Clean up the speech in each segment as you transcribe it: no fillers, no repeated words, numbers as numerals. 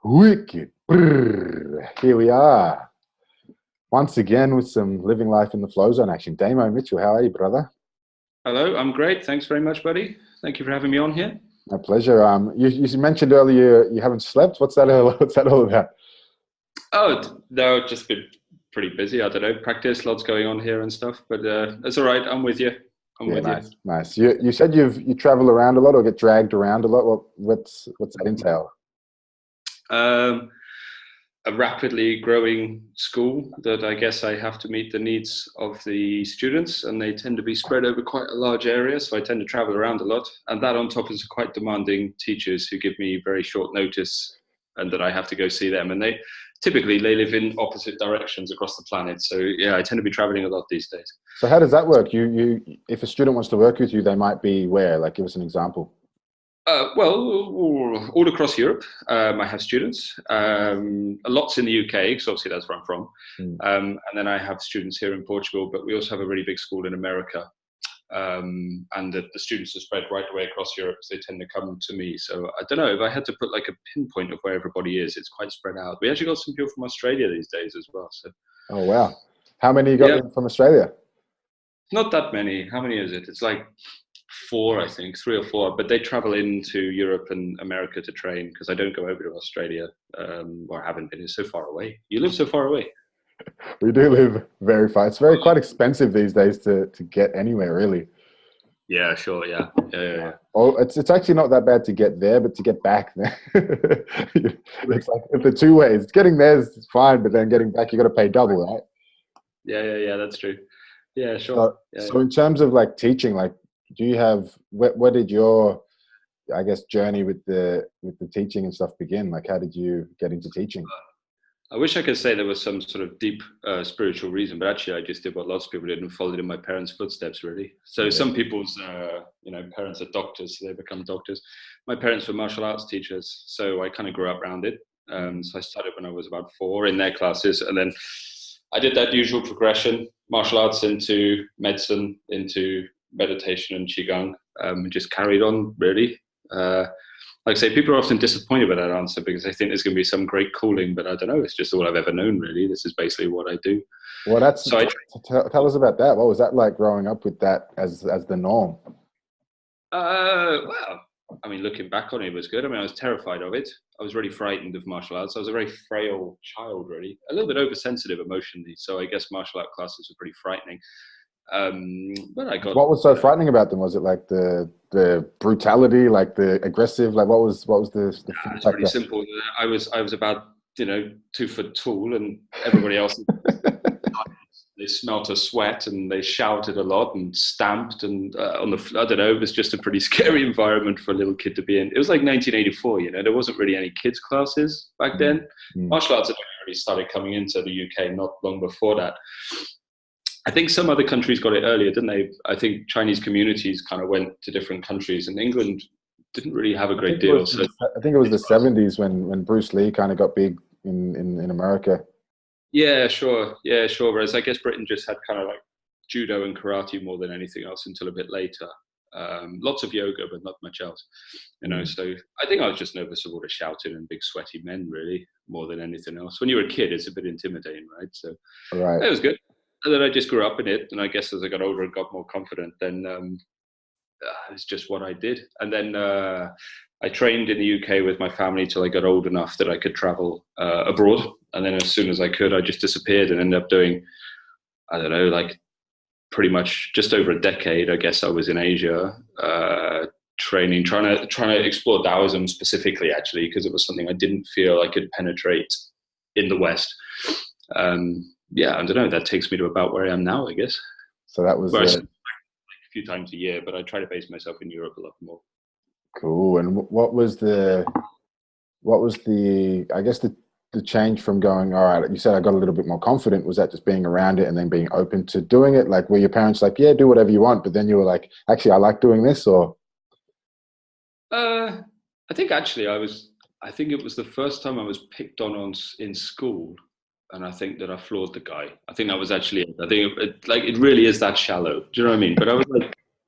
Wicked. Brrr. Here we are. Once again with some living life in the flow zone action. Damo Mitchell, how are you, brother? Hello, I'm great. Thanks very much, buddy. Thank you for having me on here. My pleasure. You mentioned earlier you haven't slept. What's that all about? Oh, no, just been pretty busy. I don't know, practice, lots going on here and stuff, but it's all right. I'm with you. I'm with nice, you. Nice. You said you travel around a lot or get dragged around a lot. What's that entail? A rapidly growing school that I guess I have to meet the needs of the students, and they tend to be spread over quite a large area, so I tend to travel around a lot. And that on top is quite demanding teachers who give me very short notice and that I have to go see them. And they typically live in opposite directions across the planet. So yeah, I tend to be traveling a lot these days. So how does that work? You if a student wants to work with you, they might be where? Like, give us an example. Well, all across Europe, I have students. Lots in the UK, because obviously that's where I'm from. And then I have students here in Portugal, but we also have a really big school in America. And the students are spread right away across Europe, so they tend to come to me. So I don't know, if I had to put like a pinpoint of where everybody is, it's quite spread out. We actually got some people from Australia these days as well. So. Oh, wow. How many you got from Australia? Not that many. How many is it? It's like 4, I think, 3 or 4, but they travel into Europe and America to train because I don't go over to Australia, or haven't been. It's so far away. You live so far away. We do live very far. It's quite expensive these days to get anywhere, really. Yeah, sure. Yeah. Oh, it's actually not that bad to get there, but to get back there, it's like the two ways. Getting there is fine, but then getting back, you got to pay double, right? Yeah. That's true. Yeah, sure. So in terms of like teaching, like, do you have where did your, I guess, journey with the teaching and stuff begin? Like, how did you get into teaching? I wish I could say there was some sort of deep spiritual reason, but actually I just did what lots of people did and followed in my parents' footsteps, really. So some people's parents are doctors, so they become doctors. My parents were martial arts teachers, so I kind of grew up around it. So I started when I was about 4 in their classes, and then I did that usual progression: martial arts into medicine, into meditation and qigong, and just carried on, really. Like I say, people are often disappointed with that answer because they think there's going to be some great calling, but I don't know. It's just all I've ever known, really. This is basically what I do. Well, tell us about that. What was that like growing up with that as the norm? Well, I mean, looking back on it, it was good. I mean, I was terrified of it. I was really frightened of martial arts. I was a very frail child, really, a little bit oversensitive emotionally. So I guess martial art classes were pretty frightening. But I got. What was so frightening about them? Was it like the brutality, like the aggressive? Like what was the it's pretty simple. I was about 2 foot tall, and everybody else they smelt a sweat and they shouted a lot and stamped and I don't know. It was just a pretty scary environment for a little kid to be in. It was like 1984. There wasn't really any kids classes back then. Martial arts had already started coming into the UK not long before that. I think some other countries got it earlier, didn't they? I think Chinese communities kind of went to different countries, and England didn't really have a great deal. I think it was the 70s when Bruce Lee kind of got big in America. Yeah, sure. Whereas I guess Britain just had kind of like judo and karate more than anything else until a bit later. Lots of yoga, but not much else. So I think I was just nervous of all the shouting and big sweaty men, really, more than anything else. When you're a kid, it's a bit intimidating, right? So it was good. And then I just grew up in it, and I guess as I got older and got more confident, then it's just what I did. And then I trained in the UK with my family till I got old enough that I could travel abroad. And then as soon as I could, I just disappeared and ended up doing, I don't know, like pretty much just over a decade. I guess I was in Asia training, trying to explore Taoism specifically, actually, because it was something I didn't feel I could penetrate in the West. Yeah, I don't know. That takes me to about where I am now, I guess. So that was a few times a year, but I try to base myself in Europe a lot more. Cool. And what was the I guess the change from going, all right, you said I got a little bit more confident. Was that just being around it and then being open to doing it? Like, were your parents like, yeah, do whatever you want, but then you were like, actually, I like doing this? Or I think actually I think it was the first time I was picked on in school. And I think that I floored the guy. I think that was actually it. I think it really is that shallow. Do you know what I mean? But I was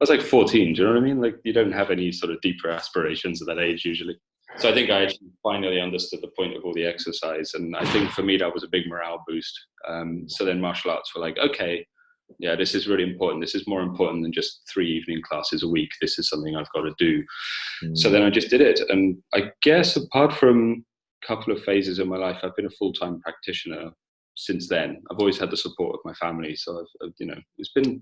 like 14. Do you know what I mean? Like, you don't have any sort of deeper aspirations at that age usually. So I think I actually finally understood the point of all the exercise. And I think for me, that was a big morale boost. So then martial arts were like, okay, yeah, this is really important. This is more important than just 3 evening classes a week. This is something I've got to do. So then I just did it. And I guess apart from a couple of phases in my life, I've been a full-time practitioner since then. I've always had the support of my family. So I've it's been,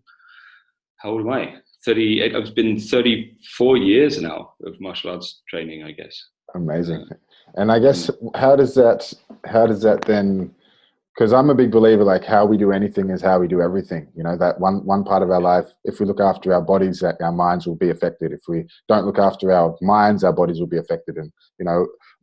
how old am I? 38. I've been 34 years now of martial arts training, I guess. Amazing. And I guess how does that then, because I'm a big believer, like how we do anything is how we do everything. That one part of our life, if we look after our bodies, our minds will be affected. If we don't look after our minds, our bodies will be affected, and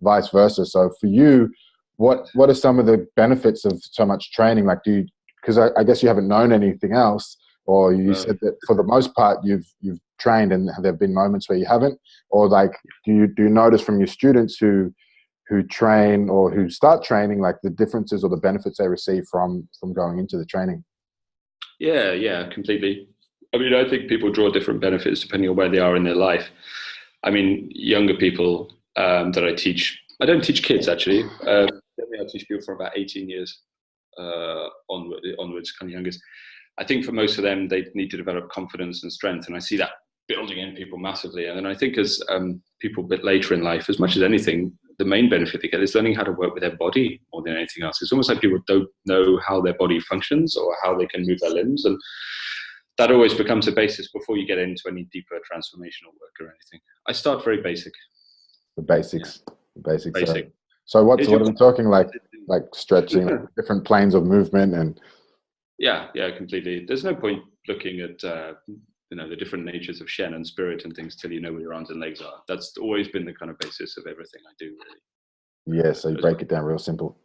vice versa. So for you, what are some of the benefits of so much training? Like, because I guess you haven't known anything else, or you said that for the most part you've trained, and have there been moments where you haven't? Or like, do you notice from your students who train or who start training, like the differences or the benefits they receive from going into the training? Yeah, completely. I mean, I think people draw different benefits depending on where they are in their life. I mean, younger people that I teach, I don't teach kids actually. I teach people from about 18 years onwards, kind of youngest. I think for most of them, they need to develop confidence and strength, and I see that building in people massively. And then I think as people a bit later in life, as much as anything, the main benefit they get is learning how to work with their body more than anything else. It's almost like people don't know how their body functions or how they can move their limbs, and that always becomes a basis before you get into any deeper transformational work or anything. I start very basic. The basics. Yeah. The basics. Basic. So what are we talking, like stretching, different planes of movement? And yeah, completely. There's no point looking at the different natures of Shen and spirit and things till you know where your arms and legs are. That's always been the kind of basis of everything I do, really. Yeah, so you break it down real simple.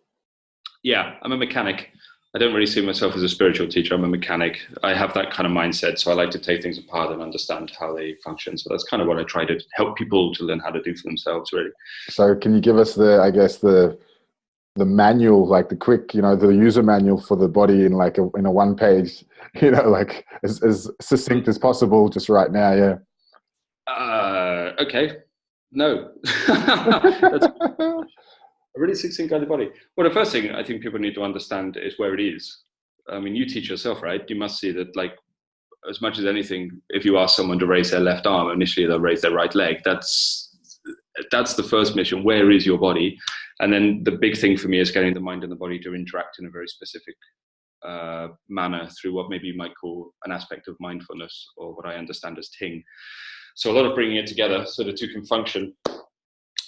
Yeah, I'm a mechanic. I don't really see myself as a spiritual teacher. I'm a mechanic. I have that kind of mindset, so I like to take things apart and understand how they function. So that's kind of what I try to help people to learn how to do for themselves, really. So can you give us the manual, like the quick, the user manual for the body in in a one page, like as succinct as possible just right now? Yeah. Okay. No. That's a really succinct guided body. Well, the first thing I think people need to understand is where it is. I mean, you teach yourself, right? You must see that, like, as much as anything, if you ask someone to raise their left arm, initially they'll raise their right leg. That's the first mission. Where is your body? And then the big thing for me is getting the mind and the body to interact in a very specific manner through what maybe you might call an aspect of mindfulness, or what I understand as Ting. So a lot of bringing it together so the two can function.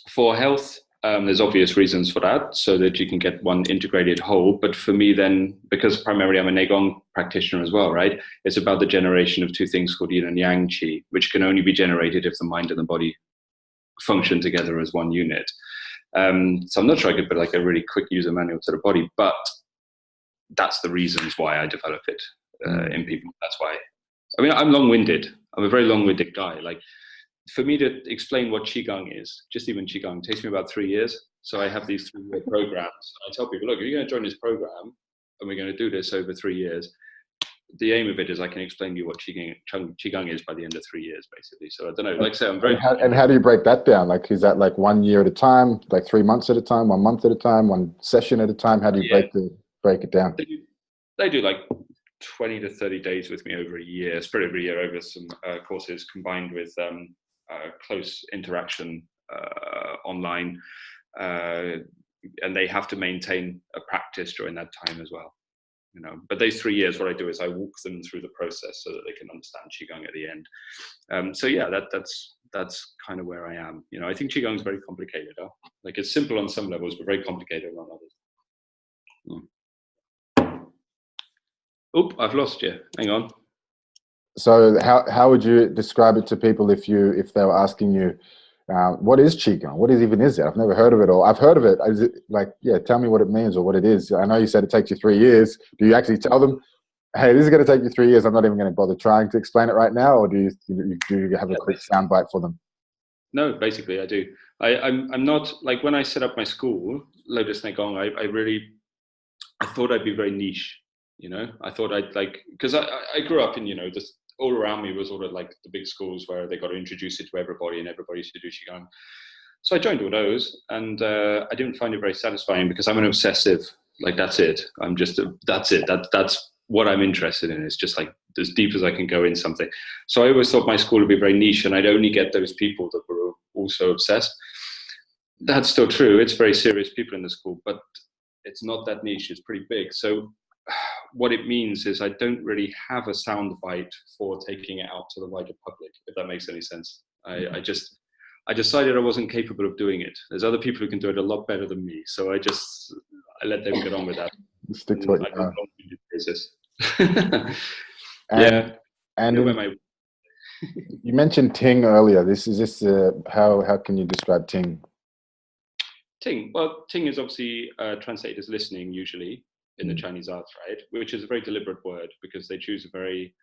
For health, there's obvious reasons for that, so that you can get one integrated whole. But for me then, because primarily I'm a Nei Gong practitioner as well, right? It's about the generation of two things called yin and yang qi, which can only be generated if the mind and the body function together as one unit. So I'm not sure I could put like a really quick user manual to the body, but that's the reasons why I develop it in people. That's why. I mean, I'm long-winded. I'm a very long-winded guy. Like, for me to explain what Qigong is, just even Qigong, takes me about 3 years. So I have these 3-year programs. I tell people, look, if you're going to join this program and we're going to do this over 3 years, the aim of it is I can explain to you what Qigong is by the end of 3 years, basically. So I don't know, like I say, I'm very... And how do you break that down? Like, is that like 1 year at a time, like 3 months at a time, 1 month at a time, one session at a time? How do you break it down? They do like 20 to 30 days with me over a year, spread over a year over some courses, combined with close interaction online. And they have to maintain a practice during that time as well. But those 3 years, what I do is I walk them through the process so that they can understand Qigong at the end. So yeah, that's kind of where I am. I think Qigong is very complicated. Like, it's simple on some levels, but very complicated on others. Oop, I've lost you. Hang on. So how would you describe it to people if they were asking you, what is Qigong? What even is it? I've never heard of it, or I've heard of it. Is it like, tell me what it means or what it is. I know you said it takes you 3 years. Do you actually tell them, hey, this is going to take you 3 years, I'm not even going to bother trying to explain it right now? Or do you have a quick soundbite for them? No, basically I do. I'm not, like, when I set up my school, Lotus Nei Gong, I thought I'd be very niche. I thought I'd because I grew up in, just all around me was all of like the big schools where they got to introduce it to everybody and everybody used to do Qigong. So I joined all those, and I didn't find it very satisfying because I'm an obsessive. Like that's it. I'm just that's it. That's what I'm interested in. It's just like as deep as I can go in something. So I always thought my school would be very niche, and I'd only get those people that were also obsessed. That's still true. It's very serious people in the school, but it's not that niche. It's pretty big. So what it means is I don't really have a sound bite for taking it out to the wider public, if that makes any sense. I decided I wasn't capable of doing it. There's other people who can do it a lot better than me. So I let them get on with that. Stick to what you know. Basis. And, and you mentioned Ting earlier. How can you describe Ting? Ting. Well, Ting is obviously translated as listening usually in the Chinese arts, right? Which is a very deliberate word because they choose a very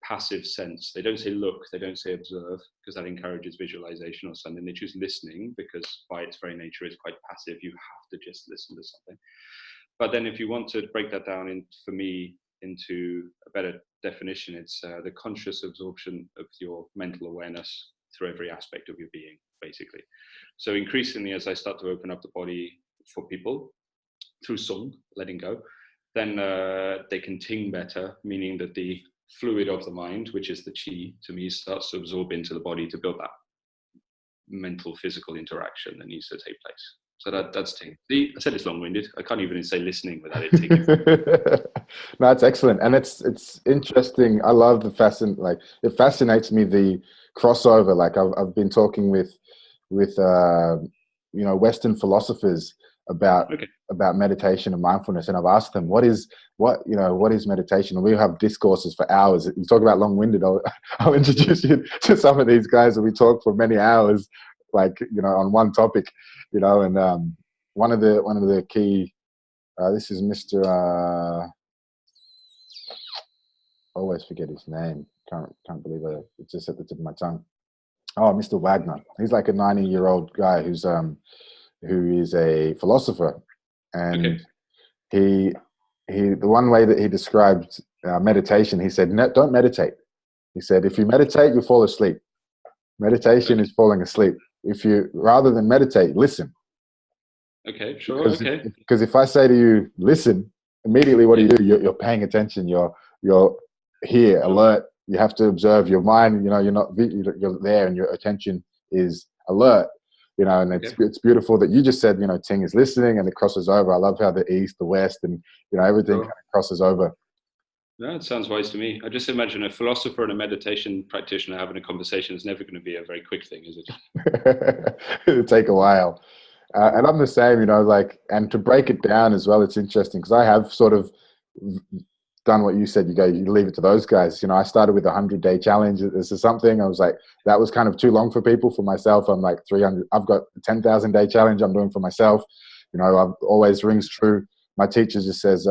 passive sense. They don't say look, they don't say observe, because that encourages visualization or something. They choose listening because by its very nature it's quite passive. You have to just listen to something. But then if you want to break that down for me into a better definition, it's the conscious absorption of your mental awareness through every aspect of your being, basically. So increasingly, as I start to open up the body for people through song, letting go, then they can ting better, meaning that the fluid of the mind, which is the qi, to me, starts to absorb into the body to build that mental, physical interaction that needs to take place. So that's ting. I said it's long-winded. I can't even say listening without it tinging. No, it's excellent, and it's interesting. I love it fascinates me, the crossover. Like I've been talking with Western philosophers about meditation and mindfulness, and I've asked them what is meditation, and we have discourses for hours. You talk about long-winded. I'll introduce you to some of these guys, and we talk for many hours, on one topic, and one of the key. This is Mr. Always forget his name. Can't believe it. It's just at the tip of my tongue. Oh, Mr. Wagner. He's like a 90-year-old guy who is a philosopher, and the one way that he described meditation, he said, no, don't meditate. He said, if you meditate, you fall asleep. Meditation is falling asleep. If you, rather than meditate, listen. Okay, sure. Because if I say to you, listen, immediately what do? You're paying attention. You're here, alert. You have to observe your mind. You're there, and your attention is alert. And it's beautiful that you just said, Ting is listening, and it crosses over. I love how the East, the West, and everything kind of crosses over. No, it sounds wise to me. I just imagine a philosopher and a meditation practitioner having a conversation is never going to be a very quick thing, is it? It'll take a while. And I'm the same, and to break it down as well, it's interesting because I have sort of done what you said. You leave it to those guys. I started with a 100-day challenge. This is something I was like, that was kind of too long for people. For myself, I'm like 300. I've got a 10,000-day challenge I'm doing for myself. I've always rings true. My teacher just says,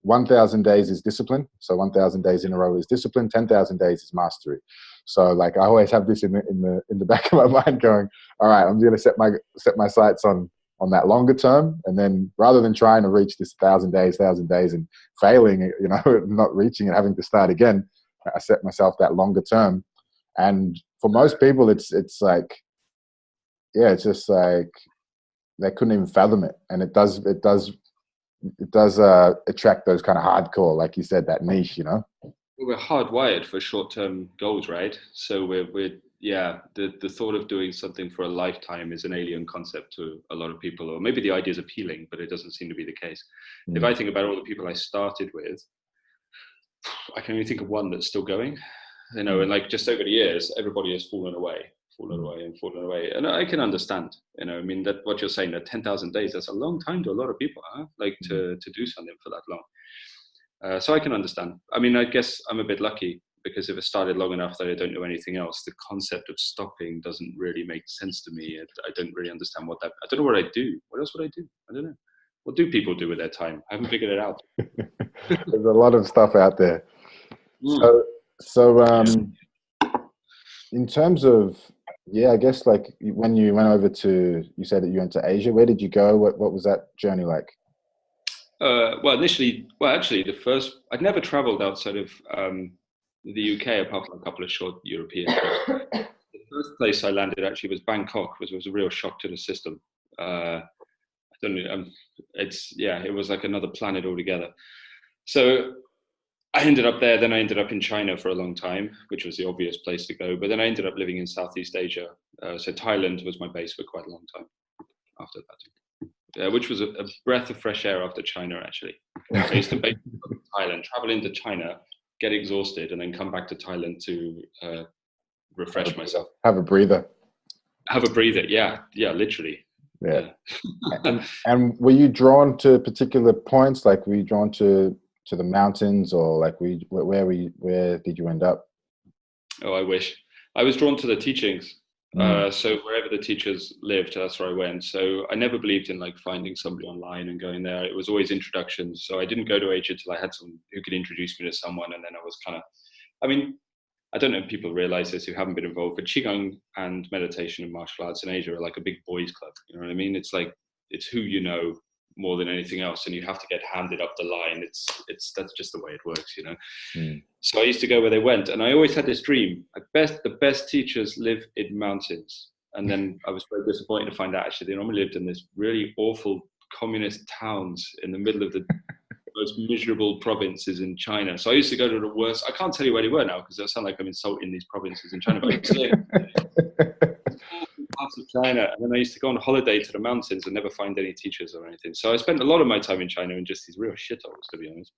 1,000 days is discipline. So 1,000 days in a row is discipline. 10,000 days is mastery. So I always have this in the back of my mind, going, all right, I'm going to set my sights on that longer term, and then rather than trying to reach this 1,000 days and failing, not reaching it, having to start again, I set myself that longer term. And for most people, it's like, yeah, it's just like they couldn't even fathom it, and it does attract those kind of hardcore, like you said, that niche, We're hardwired for short-term goals, right? So the thought of doing something for a lifetime is an alien concept to a lot of people, or maybe the idea is appealing, but it doesn't seem to be the case. If I think about all the people I started with, I can only think of one that's still going, and like just over the years, everybody has fallen away. And I can understand, that what you're saying, that 10,000 days, that's a long time to a lot of people, huh? To do something for that long. So I can understand. I guess I'm a bit lucky because if it started long enough that I don't know anything else, the concept of stopping doesn't really make sense to me. I don't really understand I don't know what I do. What else would I do? I don't know. What do people do with their time? I haven't figured it out. There's a lot of stuff out there. In terms of, I guess like when you went over you said that you went to Asia, where did you go? What was that journey like? Actually, I'd never traveled outside of the UK apart from a couple of short European trips. The first place I landed actually was Bangkok, which was a real shock to the system. I don't know. It was like another planet altogether. So I ended up there. Then I ended up in China for a long time, which was the obvious place to go. But then I ended up living in Southeast Asia. So Thailand was my base for quite a long time after that, which was a breath of fresh air after China, actually. I used to base in Thailand, travel into China, get exhausted, and then come back to Thailand to refresh myself. Have a breather. Have a breather, yeah, literally. Yeah. and were you drawn to particular points? Like, were you drawn to the mountains, or like where did you end up? Oh, I wish. I was drawn to the teachings. So wherever the teachers lived, that's where I went. So I never believed in like finding somebody online and going there. It was always introductions. So I didn't go to Asia till I had someone who could introduce me to someone, and then I was kind of, I don't know if people realize this who haven't been involved, but Qigong and meditation and martial arts in Asia are like a big boys club. You know what I mean? It's like, it's who you know more than anything else, and you have to get handed up the line. That's just the way it works, you know. So I used to go where they went, and I always had this dream: the best teachers live in mountains. And then I was very disappointed to find out actually they normally lived in this really awful communist towns in the middle of the most miserable provinces in China. So I used to go to the worst. I can't tell you where they were now because it sound like I'm insulting these provinces in China, but I used to parts of China, and then I used to go on holiday to the mountains and never find any teachers or anything. So I spent a lot of my time in China in just these real shitholes, to be honest.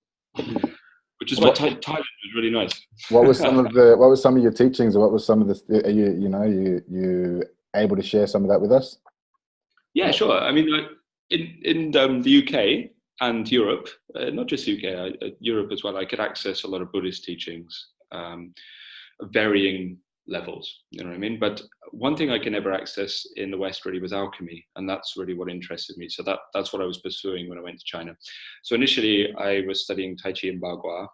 Which is why Thailand was really nice. What was some of your teachings, or what was some of the you able to share some of that with us? Yeah, sure. I mean, in the UK and Europe, not just UK, Europe as well, I could access a lot of Buddhist teachings, varying levels, you know what I mean? But one thing I can never access in the West really was alchemy, and that's really what interested me. So that's what I was pursuing when I went to China. So initially I was studying Tai Chi and Bagua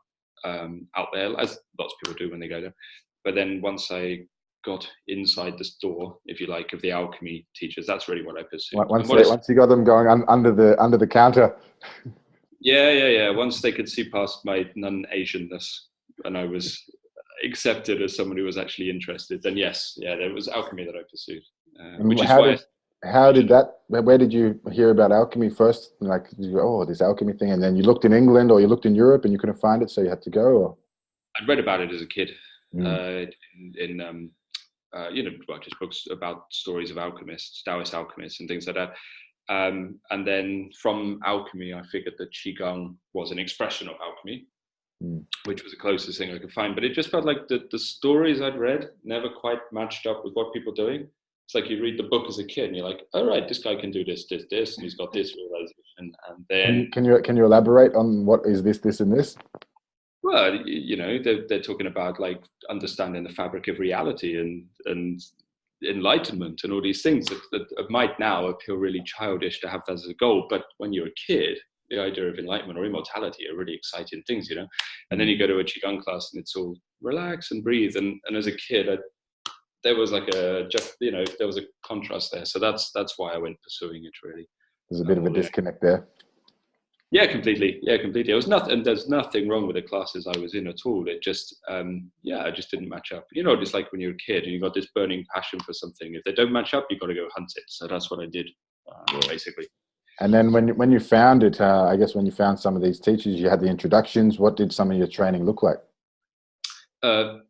out there, as lots of people do when they go there. But then once I got inside the store, if you like, of the alchemy teachers, that's really what I pursued. Once you got them going under the counter. Yeah. Once they could see past my non-Asianness, and I was accepted as someone who was actually interested, then there was alchemy that I pursued. Which is where did you hear about alchemy first? Like, did you go, oh, this alchemy thing, and then you looked in England or you looked in Europe and you couldn't find it, so you had to go? Or? I'd read about it as a kid just books about stories of alchemists, Taoist alchemists and things like that. And then from alchemy, I figured that Qigong was an expression of alchemy, which was the closest thing I could find. But it just felt like the stories I'd read never quite matched up with what people are doing. It's like you read the book as a kid and you're like, all right, this guy can do this, and he's got this realization. And then can you elaborate on what is this, and this? Well, they're talking about like understanding the fabric of reality and enlightenment and all these things that might now appear really childish to have that as a goal. But when you're a kid, the idea of enlightenment or immortality are really exciting things, And then you go to a Qigong class and it's all relax and breathe. And as a kid, there was like there was a contrast there. So that's why I went pursuing it, really. There's a bit of a disconnect there. Yeah, completely. It was nothing, and there's nothing wrong with the classes I was in at all. It just, I just didn't match up. Just like when you're a kid and you've got this burning passion for something. If they don't match up, you've got to go hunt it. So that's what I did, basically. And then when you found it, I guess when you found some of these teachers, you had the introductions. What did some of your training look like?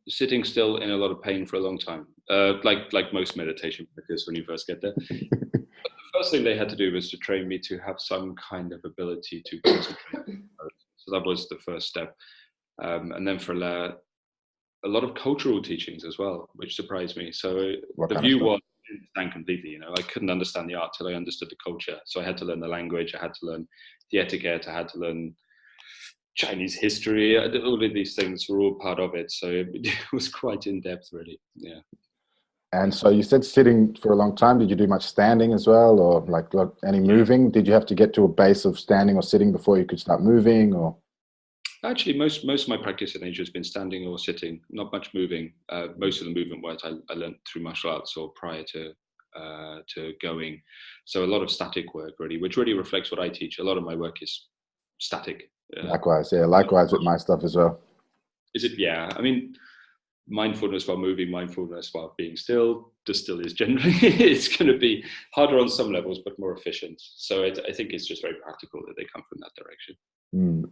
Sitting still in a lot of pain for a long time, like most meditation practice when you first get there. The first thing they had to do was to train me to have some kind of ability to concentrate. So that was the first step. And then for a lot of cultural teachings as well, which surprised me. So the view was I didn't understand completely. I couldn't understand the art till I understood the culture. So I had to learn the language. I had to learn the etiquette. I had to learn Chinese history. All of these things were all part of it. So it was quite in depth, really. Yeah. And so you said sitting for a long time. Did you do much standing as well, or like any moving? Did you have to get to a base of standing or sitting before you could start moving? Or actually, most of my practice in Asia has been standing or sitting, not much moving. Most of the movement work I learned through martial arts or prior to going. So a lot of static work, really, which really reflects what I teach. A lot of my work is static. Likewise with my stuff as well. Is it? Yeah. I mean, mindfulness while moving, mindfulness while being still. The still is generally, it's going to be harder on some levels, but more efficient. So I think it's just very practical that they come from that direction.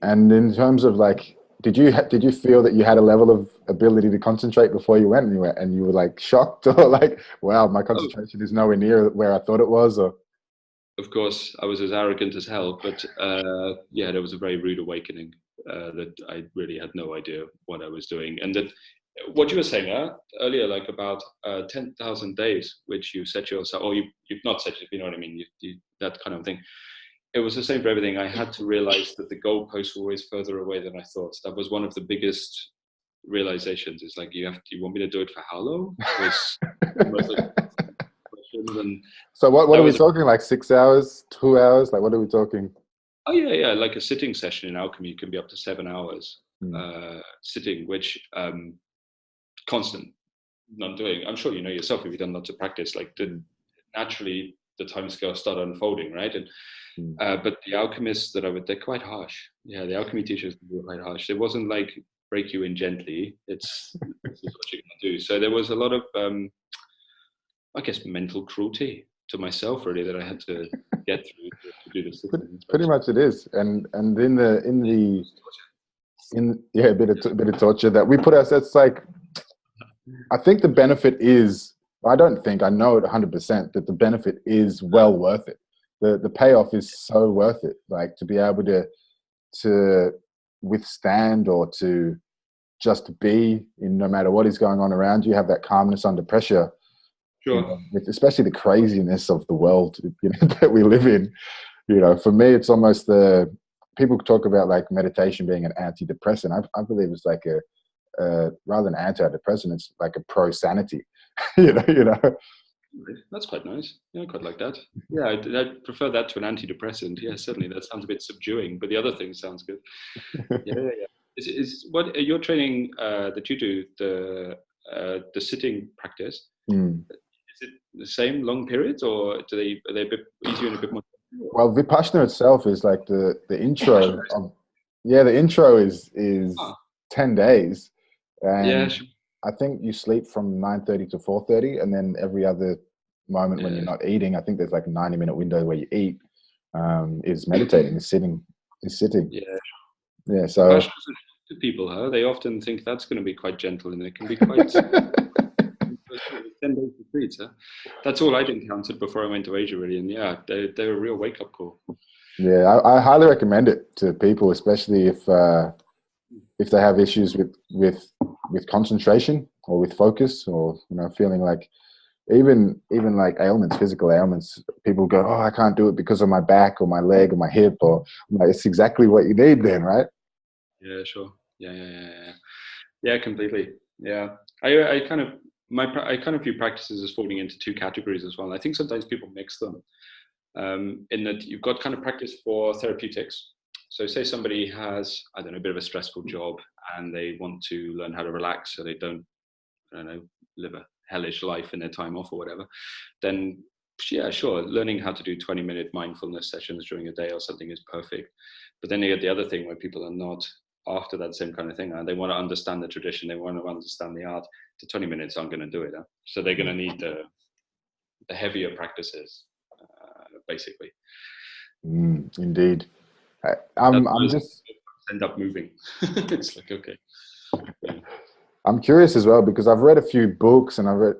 And in terms of like, did you feel that you had a level of ability to concentrate before you went, and you were like shocked, or like, wow, my concentration is nowhere near where I thought it was? Or of course, I was as arrogant as hell, but yeah, there was a very rude awakening that I really had no idea what I was doing. And that what you were saying earlier, like about 10,000 days, which you set yourself, or you've not set it, you know what I mean, that kind of thing. It was the same for everything. I had to realize that the goalposts were always further away than I thought. That was one of the biggest realizations. It's like, you want me to do it for how long? So what are we talking, like 6 hours, 2 hours? Like, what are we talking? Oh yeah. Like a sitting session in Alchemy can be up to 7 hours sitting, which constant not doing. I'm sure you know yourself, if you've done lots of practice, like naturally the time scale start unfolding, right? And but the alchemists that they're quite harsh. Yeah, the alchemy teachers were quite harsh. It wasn't like break you in gently. This is what you're gonna do. So there was a lot of I guess mental cruelty to myself, really, that I had to get through to do this. Pretty much it is, and in a bit of torture that we put ourselves. Like, I think the benefit is, I know it 100% that the benefit is well worth it. The payoff is so worth it. Like, to be able to withstand, or to just be in, no matter what is going on around you, have that calmness under pressure. Sure. You know, with especially the craziness of the world, that we live in. For me, it's almost people talk about like meditation being an antidepressant. I believe it's like a rather than antidepressant, it's like a pro-sanity. you know. That's quite nice. Yeah, I quite like that. Yeah, I prefer that to an antidepressant. Yeah, certainly. That sounds a bit subduing, but the other thing sounds good. Yeah. Is what your training that you do, the sitting practice? Is it the same long periods, or are they a bit easier and a bit more? Well, Vipassana itself is like the intro of, the intro is 10 days, and yeah, sure. I think you sleep from 9:30 to 4:30, and then every other moment when you're not eating, I think there's like a 90-minute window where you eat, is meditating, is sitting. Yeah. So to people, they often think that's going to be quite gentle, and it can be quite 10 days retreats. That's all I'd encountered before I went to Asia, really, and yeah, they're a real wake-up call. Yeah, I highly recommend it to people, especially if they have issues with concentration, or with focus, or feeling like even like ailments, physical ailments. People go, oh, I can't do it because of my back or my leg or my hip, or it's exactly what you need then, right? Yeah, sure. Yeah, completely. Yeah, I kind of view practices as falling into two categories as well. I think sometimes people mix them, in that you've got kind of practice for therapeutics. So say somebody has, I don't know, a bit of a stressful job, and they want to learn how to relax so they don't, I don't know, live a hellish life in their time off or whatever. Then yeah, sure, learning how to do 20-minute mindfulness sessions during a day or something is perfect. But then you get the other thing where people are not after that same kind of thing. They want to understand the tradition, they want to understand the art. The 20 minutes aren't going to do it. So they're going to need the heavier practices, basically. Indeed. I'm just end up moving. It's like, okay. I'm curious as well, because I've read a few books, and I've read,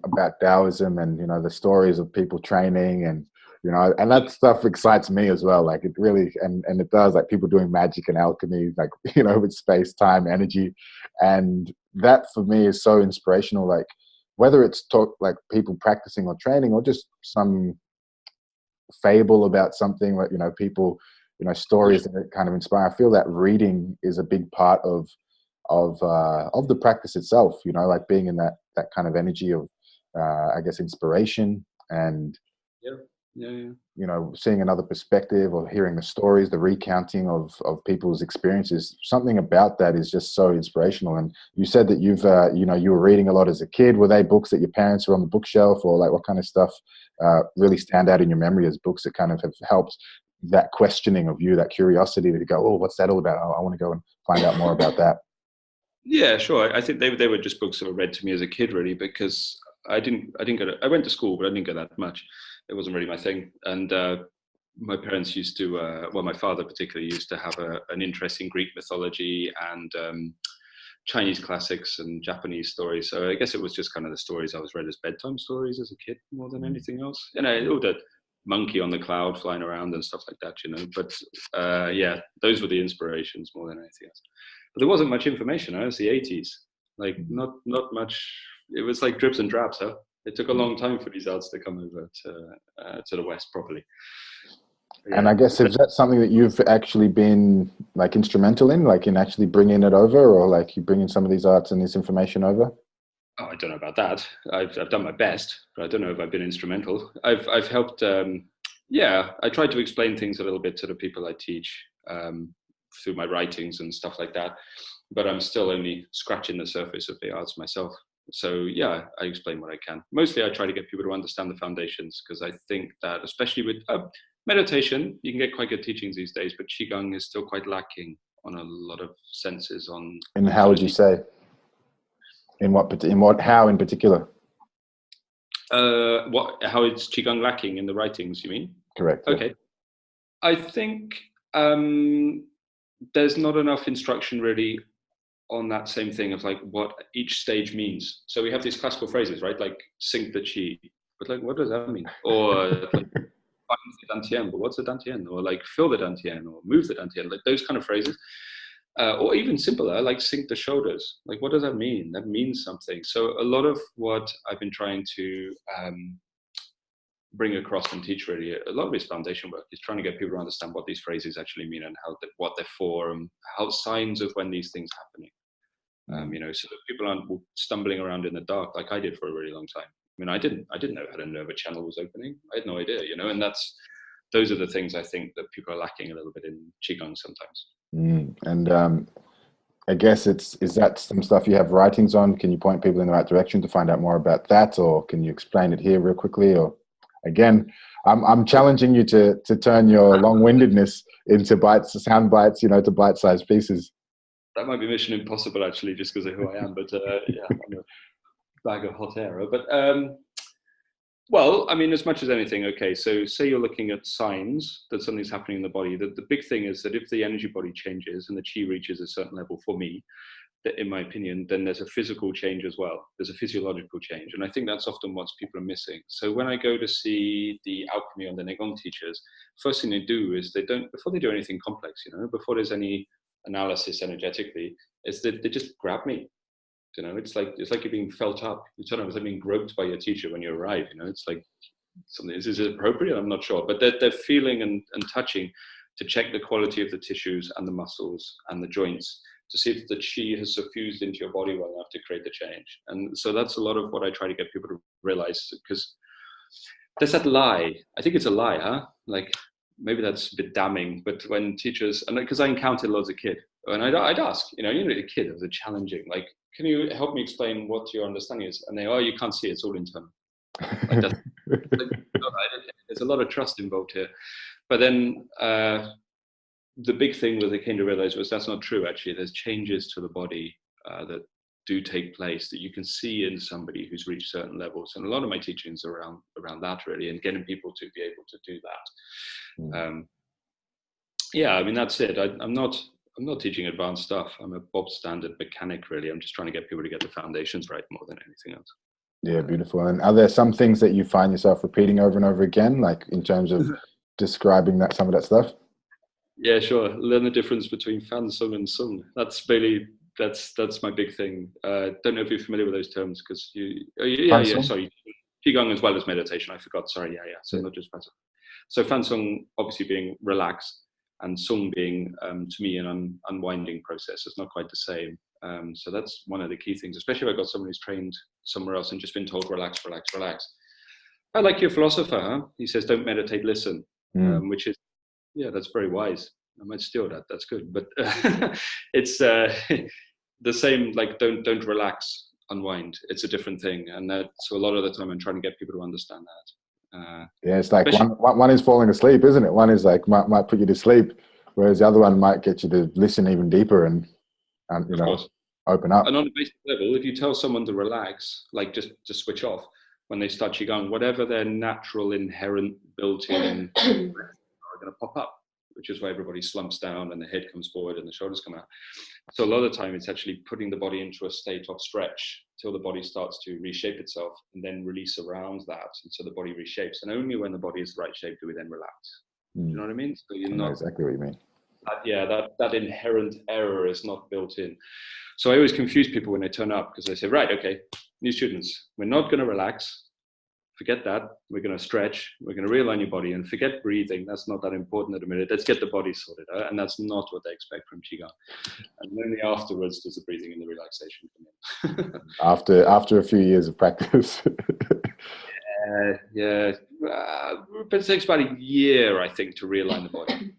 about Taoism, and, the stories of people training, and, and that stuff excites me as well. Like, it really, and it does, like people doing magic and alchemy, like, with space, time, energy. And that for me is so inspirational. Like, whether it's like people practicing or training, or just some fable about something, like, people, stories that kind of inspire. I feel that reading is a big part of the practice itself, like being in that kind of energy of, I guess, inspiration, and seeing another perspective, or hearing the stories, the recounting of people's experiences. Something about that is just so inspirational. And you said that you've you were reading a lot as a kid. Were they books that your parents were on the bookshelf, or like what kind of stuff really stand out in your memory as books that kind of have helped that questioning of you, that curiosity to go, oh, what's that all about? Oh, I want to go and find out more about that. Yeah, sure. I think they were just books that were read to me as a kid, really, because I I went to school, but I didn't go that much. It wasn't really my thing. And my parents used to, well, my father particularly used to have an interest in Greek mythology and Chinese classics and Japanese stories. So I guess it was just kind of the stories I was read as bedtime stories as a kid more than anything else. You know, all the monkey on the cloud flying around and stuff like that, you know. But yeah, those were the inspirations more than anything else. But there wasn't much information. It was the 80s. Like not much. It was like drips and drabs, huh? It took a long time for these arts to come over to the West properly. Yeah. And I guess, is that something that you've actually been like instrumental in, like in actually bringing it over, or like you bringing some of these arts and this information over? Oh, I don't know about that. I've done my best, but I don't know if I've been instrumental. I've helped. Yeah, I try to explain things a little bit to the people I teach through my writings and stuff like that. But I'm still only scratching the surface of the arts myself. So yeah, I explain what I can. Mostly, I try to get people to understand the foundations, because I think that, especially with meditation, you can get quite good teachings these days, but qigong is still quite lacking on a lot of senses. On And how would you say? How in particular? How is qigong lacking in the writings? You mean? Correct. Okay. Yeah. I think there's not enough instruction really on that same thing of like what each stage means. So we have these classical phrases, right? Like sink the qi, but like what does that mean? Or like find the dantian, but what's the dantian? Or like fill the dantian, or move the dantian, like those kind of phrases. Or even simpler, like sink the shoulders. Like what does that mean? That means something. So a lot of what I've been trying to bring across and teach, really, a lot of his foundation work is trying to get people to understand what these phrases actually mean and what they're for, and how signs of when these things are happening. You know, so that people aren't stumbling around in the dark like I did for a really long time. I mean, I didn't know how to know if a channel was opening. I had no idea, you know, and those are the things I think that people are lacking a little bit in qigong sometimes. And I guess is that some stuff you have writings on? Can you point people in the right direction to find out more about that, or can you explain it here real quickly? Or again, I'm challenging you to turn your long-windedness into sound bites, you know, to bite-sized pieces. That might be mission impossible, actually, just because of who I am. But yeah, I'm a bag of hot air. But well, I mean, as much as anything, okay, so say you're looking at signs that something's happening in the body. The big thing is that if the energy body changes and the chi reaches a certain level, for me, that, in my opinion, then there's a physical change as well. There's a physiological change. And I think that's often what people are missing. So when I go to see the Alchemy or the Nei Gong teachers, first thing they do is before they do anything complex, you know, before there's any analysis energetically, is that they just grab me. You know, it's like you're being felt up. It's like being groped by your teacher when you arrive. You know, it's like something. Is it appropriate? I'm not sure, but they're feeling and touching to check the quality of the tissues and the muscles and the joints to see if the chi has suffused into your body well enough to create the change. And so that's a lot of what I try to get people to realize, because there's that lie. I think it's a lie, huh? Like maybe that's a bit damning, but when teachers, and because I encountered loads of kids, and I'd ask, you know, a kid, it was a challenging, like, can you help me explain what your understanding is? And they, oh, you can't see it, it's all internal. Like that's, there's a lot of trust involved here. But then the big thing that they came to realize was that's not true, actually. There's changes to the body that do take place that you can see in somebody who's reached certain levels. And a lot of my teachings are around that, really, and getting people to be able to do that. Yeah, I mean, that's it. I'm not teaching advanced stuff. I'm a Bob standard mechanic, really. I'm just trying to get people to get the foundations right more than anything else. Yeah, beautiful. And are there some things that you find yourself repeating over and over again, like in terms of describing some of that stuff? Yeah, sure. Learn the difference between fan sung and sung. That's really that's my big thing. Don't know if you're familiar with those terms, because sorry, qigong as well as meditation. I forgot. Sorry, yeah. So not just fan sung. So fan sung obviously being relaxed, and sung being to me an unwinding process. It's not quite the same. So that's one of the key things, especially if I've got someone who's trained somewhere else and just been told relax, relax, relax. I like your philosopher, huh? He says don't meditate, listen, which is, yeah, that's very wise. I might steal that. That's good. But it's the same, like don't relax, unwind. It's a different thing. And so a lot of the time I'm trying to get people to understand that. Yeah, it's like one is falling asleep, isn't it? One is like might put you to sleep, whereas the other one might get you to listen even deeper and you know. open up. And on a basic level, if you tell someone to relax, like just to switch off when they start qigong, whatever their natural, inherent, built-in are going to pop up, which is why everybody slumps down and the head comes forward and the shoulders come out. So a lot of the time, it's actually putting the body into a state of stretch till the body starts to reshape itself and then release around that. And so the body reshapes. And only when the body is the right shape do we then relax. Do you know what I mean? So you're I know exactly what you mean. That inherent error is not built in. So I always confuse people when they turn up because they say, right, okay, new students, we're not going to relax. Forget that. We're going to stretch. We're going to realign your body and forget breathing. That's not that important at a minute. Let's get the body sorted out. And that's not what they expect from qigong. And only afterwards does the breathing and the relaxation come in. after a few years of practice. But it takes about a year, I think, to realign the body.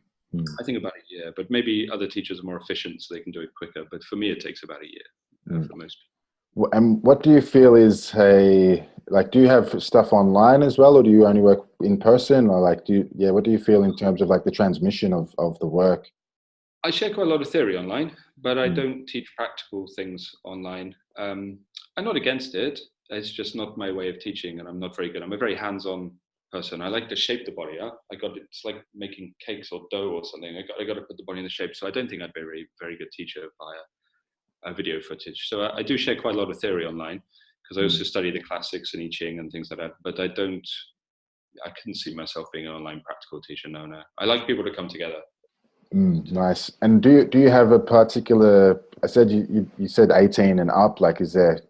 I think about a year, but maybe other teachers are more efficient, so they can do it quicker. But for me, it takes about a year for most people. And what do you feel is do you have stuff online as well, or do you only work in person, or what do you feel in terms of like the transmission of the work? I share quite a lot of theory online, but I don't teach practical things online. I'm not against it. It's just not my way of teaching, and I'm not very good. I'm a very hands-on person. I like to shape the body. It's like making cakes or dough or something. I got to put the body in the shape. So I don't think I'd be a very, very good teacher via video footage. So I do share quite a lot of theory online because I also study the classics and I Ching and things like that. But I couldn't see myself being an online practical teacher. No. I like people to come together. Nice. And do you have a particular? I said you said 18 and up. Like,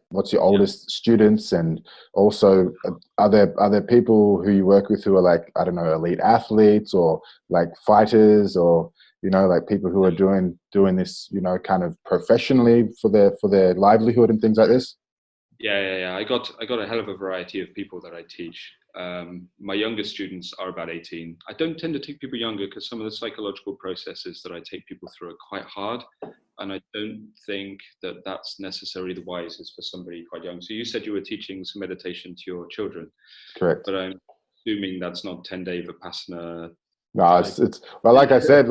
what's your oldest students, and also are there people who you work with who are like, I don't know, elite athletes or like fighters, or like people who are doing this kind of professionally for their livelihood and things like this? Yeah. I got a hell of a variety of people that I teach. My youngest students are about 18. I don't tend to take people younger because some of the psychological processes that I take people through are quite hard. And I don't think that that's necessarily the wisest for somebody quite young. So you said you were teaching some meditation to your children. Correct. But I'm assuming that's not 10-day Vipassana. No, it's well, like I said,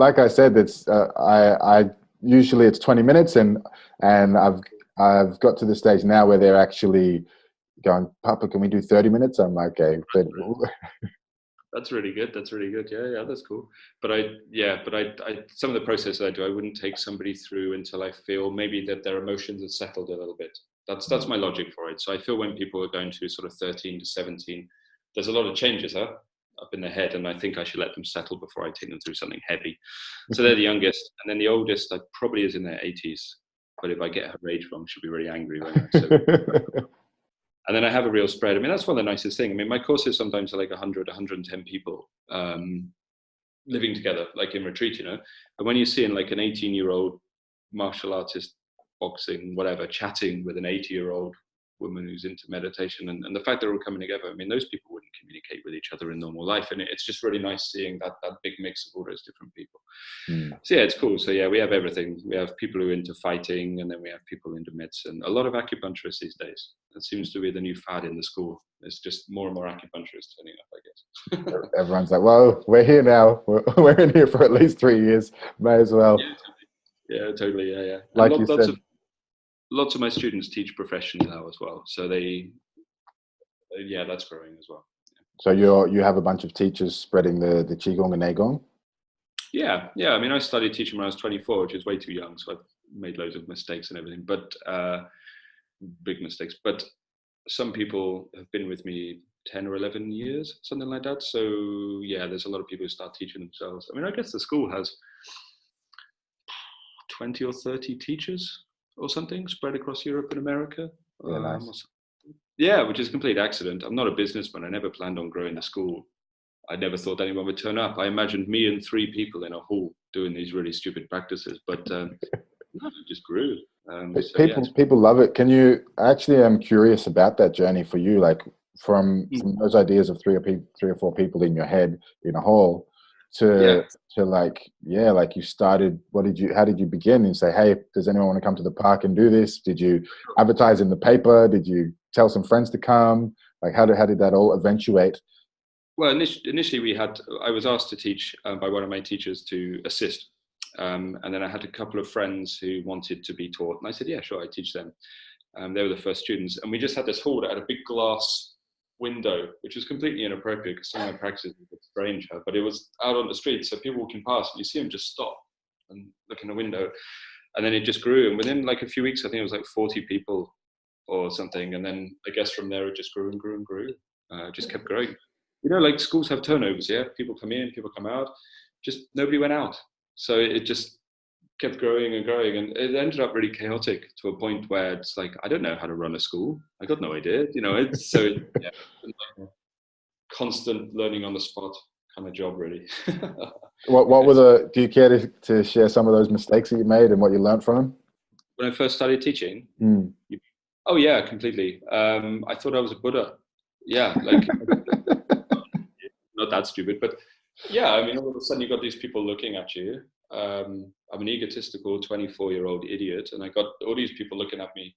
it's I usually it's 20 minutes, and I've got to the stage now where they're actually going, Papa, can we do 30 minutes? I'm like, okay, but that's really good. Yeah, that's cool. But I some of the processes I do, I wouldn't take somebody through until I feel maybe that their emotions have settled a little bit. That's my logic for it. So I feel when people are going to sort of 13 to 17, there's a lot of changes up in their head, and I think I should let them settle before I take them through something heavy. So they're the youngest, and then the oldest probably is in their 80s. But if I get her age wrong, she'll be really angry. And then I have a real spread. I mean, that's one of the nicest things. I mean, my courses sometimes are like 100, 110 people living together, like in retreat, And when you're seeing like an 18-year-old martial artist, boxing, whatever, chatting with an 80-year-old woman who's into meditation, and the fact they're all coming together, I mean, those people wouldn't communicate with each other in normal life. And it's just really nice seeing that big mix of all those different people. So yeah, it's cool. So yeah, we have everything. We have people who are into fighting, and then we have people into medicine. A lot of acupuncturists these days. That seems to be the new fad in the school. There's just more and more acupuncturists turning up, I guess. Everyone's like, well, we're here now. We're in here for at least 3 years. May as well. Yeah, totally. Yeah. Like you said. Lots of my students teach professionally now as well. So that's growing as well. So you have a bunch of teachers spreading the Qigong and Nei Gong? Yeah. I mean, I started teaching when I was 24, which is way too young. So I've made loads of mistakes and everything, but big mistakes. But some people have been with me 10 or 11 years, something like that. So yeah, there's a lot of people who start teaching themselves. I mean, I guess the school has 20 or 30 teachers or something spread across Europe and America. Yeah, nice. Yeah, which is a complete accident. I'm not a businessman. I never planned on growing the school. I never thought anyone would turn up. I imagined me and 3 people in a hall doing these really stupid practices, but no, it just grew. People love it. I'm curious about that journey for you, like from those ideas of 3 or 4 people in your head in a hall to like you started. How did you begin and say, hey, does anyone want to come to the park and do this? Did you advertise in the paper? Did you tell some friends to come? Like how did that all eventuate? Well, initially I was asked to teach by one of my teachers to assist. And then I had a couple of friends who wanted to be taught, and I said, yeah, sure, I teach them. They were the first students, and we just had this hall that had a big glass window, which was completely inappropriate because some of my practices were a bit strange, but it was out on the street, so people walking past, you see them just stop and look in the window, and then it just grew, and within like a few weeks, I think it was like 40 people or something, and then I guess from there it just grew and grew and grew, just kept growing. You know, like schools have turnovers, yeah? People come in, people come out, just nobody went out. So it just kept growing and growing, and it ended up really chaotic to a point where it's like, I don't know how to run a school. I got no idea, you know. It's so yeah, it's like a constant learning on the spot kind of job, really. What were do you care to share some of those mistakes that you made and what you learned from them? When I first started teaching, oh yeah, completely. I thought I was a Buddha. Yeah, like not that stupid, but yeah, I mean, all of a sudden you got these people looking at you. I'm an egotistical 24-year-old idiot, and I got all these people looking at me,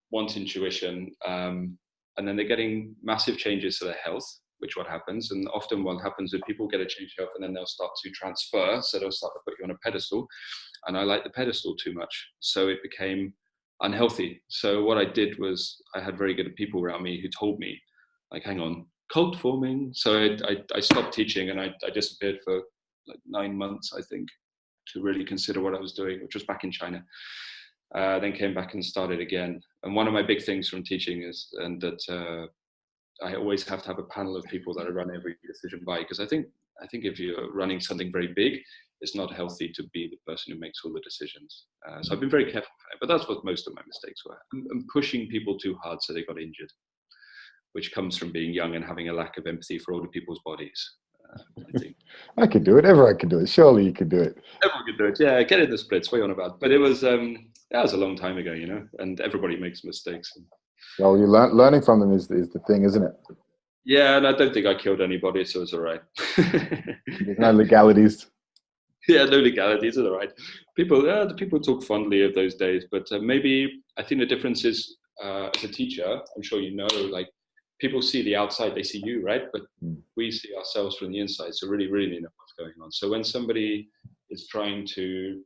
wanting tuition, and then they're getting massive changes to their health, which what happens, and often what happens is people get a change of health, and then they'll start to transfer, so they'll start to put you on a pedestal, and I like the pedestal too much, so it became unhealthy. So what I did was I had very good people around me who told me, like, hang on, cult forming. So I stopped teaching, and I disappeared for like 9 months, I think, to really consider what I was doing, which was back in China. Then came back and started again. And one of my big things from teaching is, and that I always have to have a panel of people that I run every decision by, because I think if you're running something very big, it's not healthy to be the person who makes all the decisions. So I've been very careful for that, but that's what most of my mistakes were. I'm pushing people too hard so they got injured, which comes from being young and having a lack of empathy for older people's bodies. I think. I could do it. Everyone can do it. Surely you could do it. Everyone could do it. Yeah, get in the splits. What are you on about? But it was that was a long time ago, you know. And everybody makes mistakes. Well, you learning from them is the thing, isn't it? Yeah, and I don't think I killed anybody, so it's all right. There's no legalities. Yeah, no legalities, it's all right. The people talk fondly of those days, but maybe I think the difference is as a teacher, I'm sure you know, like, people see the outside, they see you, right? But we see ourselves from the inside, so really, really know what's going on. So when somebody is trying to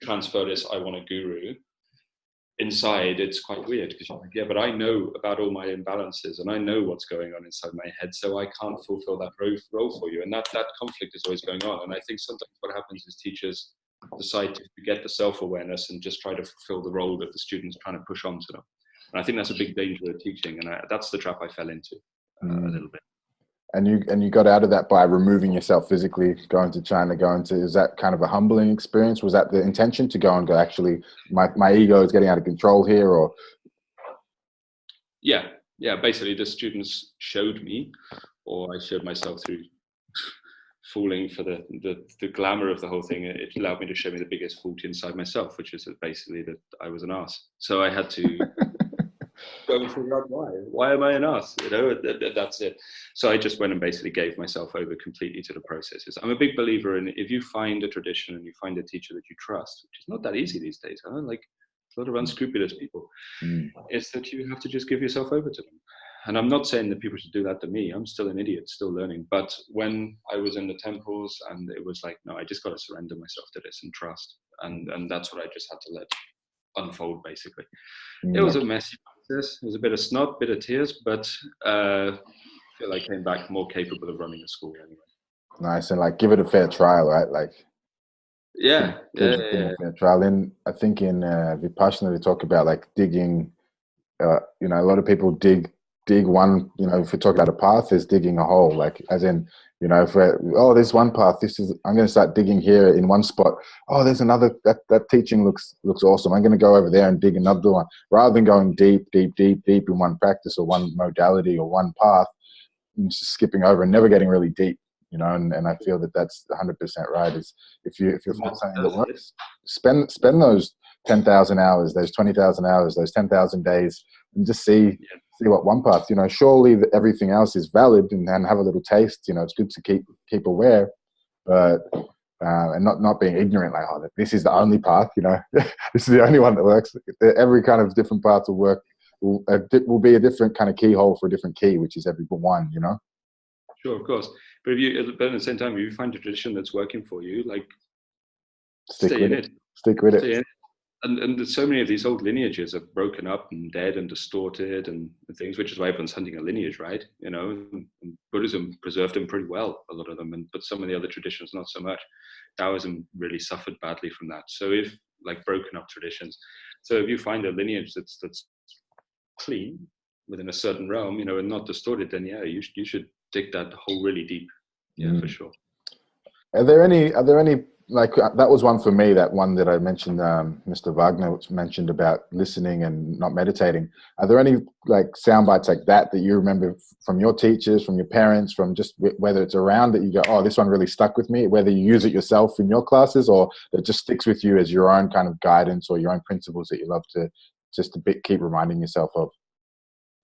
transfer this, I want a guru, inside, it's quite weird, because you're like, yeah, but I know about all my imbalances, and I know what's going on inside my head, so I can't fulfill that role for you. And that conflict is always going on. And I think sometimes what happens is teachers decide to forget the self-awareness and just try to fulfill the role that the student's trying to push onto them. And I think that's a big danger of teaching, and that's the trap I fell into a little bit. And you got out of that by removing yourself physically, going to China, is that kind of a humbling experience? Was that the intention to go and go, actually, my ego is getting out of control here, or? Yeah, basically the students showed me, or I showed myself through falling for the glamour of the whole thing. It allowed me to show me the biggest fault inside myself, which is basically that I was an arse. So I had to go and figure out why am I an arse? You know, that's it. So I just went and basically gave myself over completely to the processes. I'm a big believer in, if you find a tradition and you find a teacher that you trust, which is not that easy these days, huh? Like, a lot of unscrupulous people, is that you have to just give yourself over to them. And I'm not saying that people should do that to me. I'm still an idiot, still learning. But when I was in the temples, and it was like, no, I just got to surrender myself to this and trust. And that's what I just had to let unfold, basically. It was a messy process. It was a bit of snot, bit of tears, but I feel I came back more capable of running a school anyway. Nice. And like, give it a fair trial, right? Like, yeah. Fair trial. Then I think in Vipassana they talk about like digging. You know, a lot of people dig one. You know, if we talk about a path, there's digging a hole. Like, as in, you know, there's one path. I'm going to start digging here in one spot. Oh, there's another. That teaching looks awesome. I'm going to go over there and dig another one, rather than going deep in one practice or one modality or one path, and just skipping over and never getting really deep. You know, and I feel that that's 100% right. Is if you find something that works, spend those 10,000 hours, those 20,000 hours, those 10,000 days, and just see what one path. You know, surely everything else is valid, and have a little taste. You know, it's good to keep aware, but and not being ignorant. Like, oh, this is the only path. You know, this is the only one that works. Every kind of different path will work. Will be a different kind of keyhole for a different key, which is every one. You know. Sure, of course. But at the same time, if you find a tradition that's working for you, like, Stick with it. Stick with Stay it. in. And so many of these old lineages are broken up and dead and distorted and things, which is why everyone's hunting a lineage, right? You know, and Buddhism preserved them pretty well, a lot of them, but some of the other traditions not so much. Taoism really suffered badly from that. So if, like, broken up traditions, so if you find a lineage that's clean within a certain realm, you know, and not distorted, then yeah, you should dig that hole really deep. Yeah, for sure. Are there any like that was one for me, that one that I mentioned, Mr. Wagner mentioned about listening and not meditating. Are there any like sound bites like that you remember from your teachers, from your parents, from just whether it's around that you go, oh, this one really stuck with me, whether you use it yourself in your classes or that just sticks with you as your own kind of guidance or your own principles that you love to just keep reminding yourself of?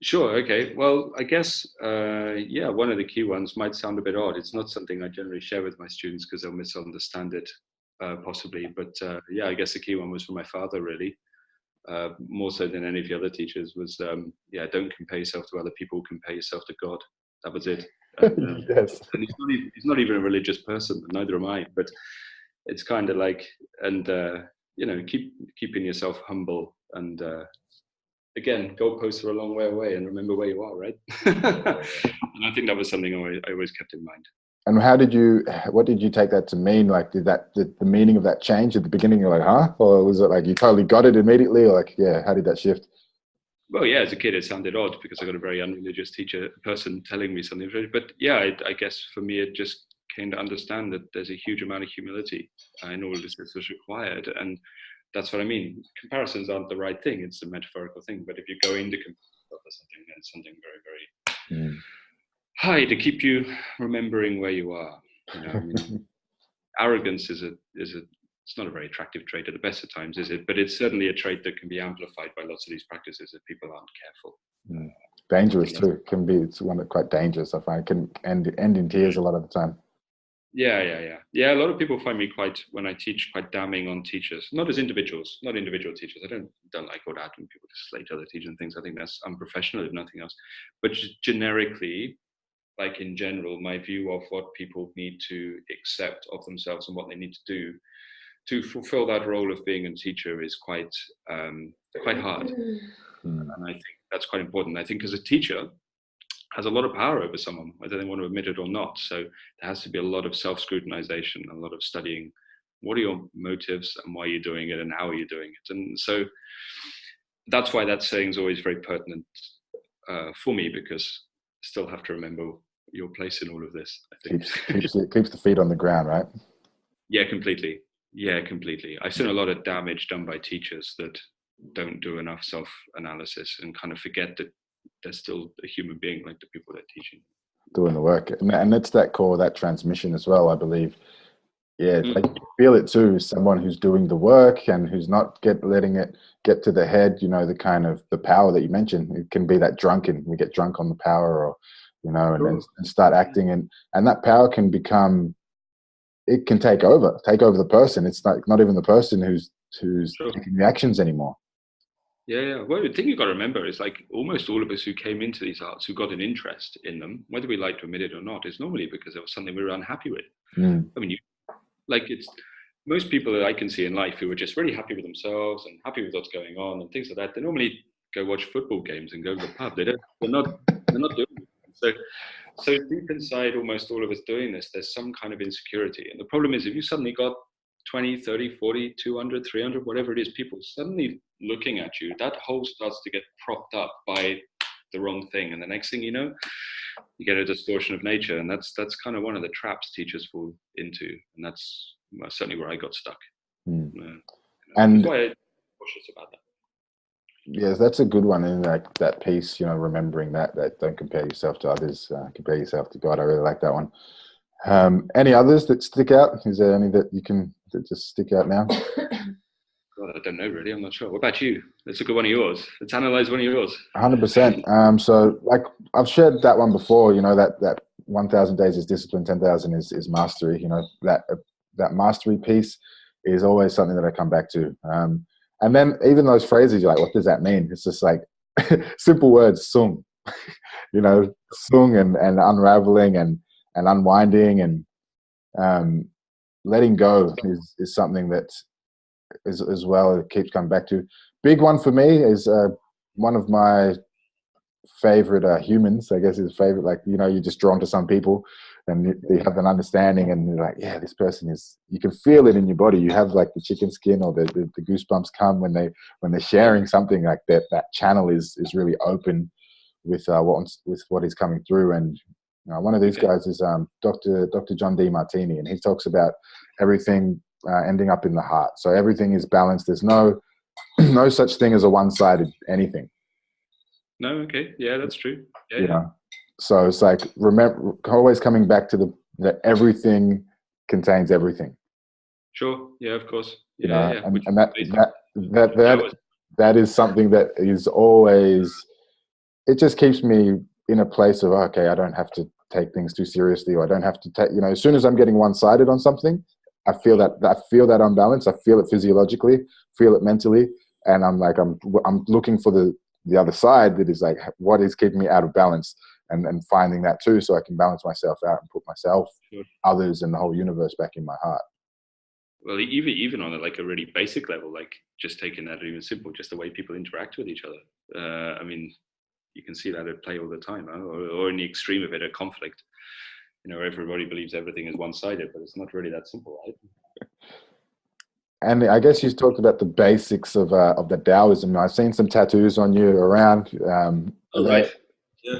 Sure. Okay. Well, I guess, yeah, one of the key ones might sound a bit odd. It's not something I generally share with my students because they'll misunderstand it, possibly. But yeah, I guess the key one was from my father, really, more so than any of the other teachers, was, yeah, don't compare yourself to other people, compare yourself to God. That was it. And, Yes. and he's not even a religious person, neither am I. But it's kind of like, and, you know, keeping yourself humble and, again, goalposts are a long way away, and remember where you are, right? And I think that was something I always kept in mind. And what did you take that to mean? Like, did the meaning of that change at the beginning? You're like, huh? Or was it like you totally got it immediately? Or like, yeah, how did that shift? Well, yeah, as a kid, it sounded odd because I got a very unreligious person telling me something. But yeah, I guess for me, it just came to understand that there's a huge amount of humility in all of this was required. And that's what I mean. Comparisons aren't the right thing. It's a metaphorical thing. But if you go into something, then it's something very, very high to keep you remembering where you are. You know, I mean, arrogance is it's not a very attractive trait at the best of times, is it? But it's certainly a trait that can be amplified by lots of these practices if people aren't careful. Dangerous too. It's one that quite dangerous. I find it can end in tears a lot of the time. Yeah. A lot of people find me when I teach, quite damning on teachers, not as individuals, not individual teachers. I don't like all that when people just slate other teachers and things. I think that's unprofessional, if nothing else. But generically, like in general, my view of what people need to accept of themselves and what they need to do to fulfill that role of being a teacher is quite hard. And I think that's quite important. I think as a teacher has a lot of power over someone, whether they want to admit it or not. So there has to be a lot of self-scrutinization, a lot of studying. What are your motives and why are you doing it and how are you doing it? And so that's why that saying is always very pertinent for me, because I still have to remember your place in all of this, I think. Keeps the feet on the ground, right? Yeah, completely. I've seen a lot of damage done by teachers that don't do enough self-analysis and kind of forget that they're still a human being like the people they're teaching. Doing the work. And that's that core, that transmission as well, I believe. Yeah, like you feel it too, someone who's doing the work and who's not letting it get to the head, you know, the kind of the power that you mentioned. It can be that we get drunk on the power, or, you know, and then start acting, and that power can become, it can take over the person. It's like not even the person who's taking the actions anymore. Yeah. Well, the thing you've got to remember is, like, almost all of us who came into these arts, who got an interest in them, whether we like to admit it or not, is normally because there was something we were unhappy with. I mean, it's most people that I can see in life who are just really happy with themselves and happy with what's going on and things like that. They normally go watch football games and go to the pub. They're not doing it. So deep inside, almost all of us doing this, there's some kind of insecurity. And the problem is, if you suddenly got 20, 30, 40, 200, 300, whatever it is, people suddenly looking at you, that hole starts to get propped up by the wrong thing. And the next thing you know, you get a distortion of nature. And that's kind of one of the traps teachers fall into. And that's certainly where I got stuck. And that's why I'm cautious about that. Yes, that's a good one. And like that piece, you know, remembering that don't compare yourself to others, compare yourself to God. I really like that one. Any others that stick out? Is there any that just stick out now? God, I don't know really. I'm not sure. What about you? Let's look at one of yours. Let's analyze one of yours. 100%. So like I've shared that one before, you know, that 1,000 days is discipline, 10,000 is mastery. You know, that mastery piece is always something that I come back to. And then even those phrases, you're like, what does that mean? It's just like simple words, sung, you know, sung and unraveling and unwinding. And letting go is something that is as well. It keeps coming back to. Big one for me is one of my favorite humans, I guess, is favorite. Like, you know, you're just drawn to some people, and you have an understanding, and you're like, yeah, this person is. You can feel it in your body. You have like the chicken skin, or the goosebumps come when they're sharing something like that. That channel is really open with what is coming through. And one of these guys is Dr. John D. Martini, and he talks about everything ending up in the heart. So everything is balanced. There's no no such thing as a one-sided anything. No, okay, yeah, that's true. Yeah, you know? So it's like, remember, always coming back to that everything contains everything. Sure. Yeah, of course. You Yeah, know, yeah. and that is something that is always. It just keeps me in a place of, okay, I don't have to take things too seriously, or I don't have to take. You know, as soon as I'm getting one-sided on something, I feel that unbalance. I feel it physiologically, feel it mentally, and I'm like, I'm looking for the other side that is like, what is keeping me out of balance, and finding that too, so I can balance myself out and put myself, others, and the whole universe back in my heart. Well, even on like a really basic level, like just taking that even simple, just the way people interact with each other. I mean, you can see that at play all the time, huh? or in the extreme of it, a conflict. You know, everybody believes everything is one-sided, but it's not really that simple, right? And I guess you talked about the basics of the Taoism. I've seen some tattoos on you around. Right. Yeah.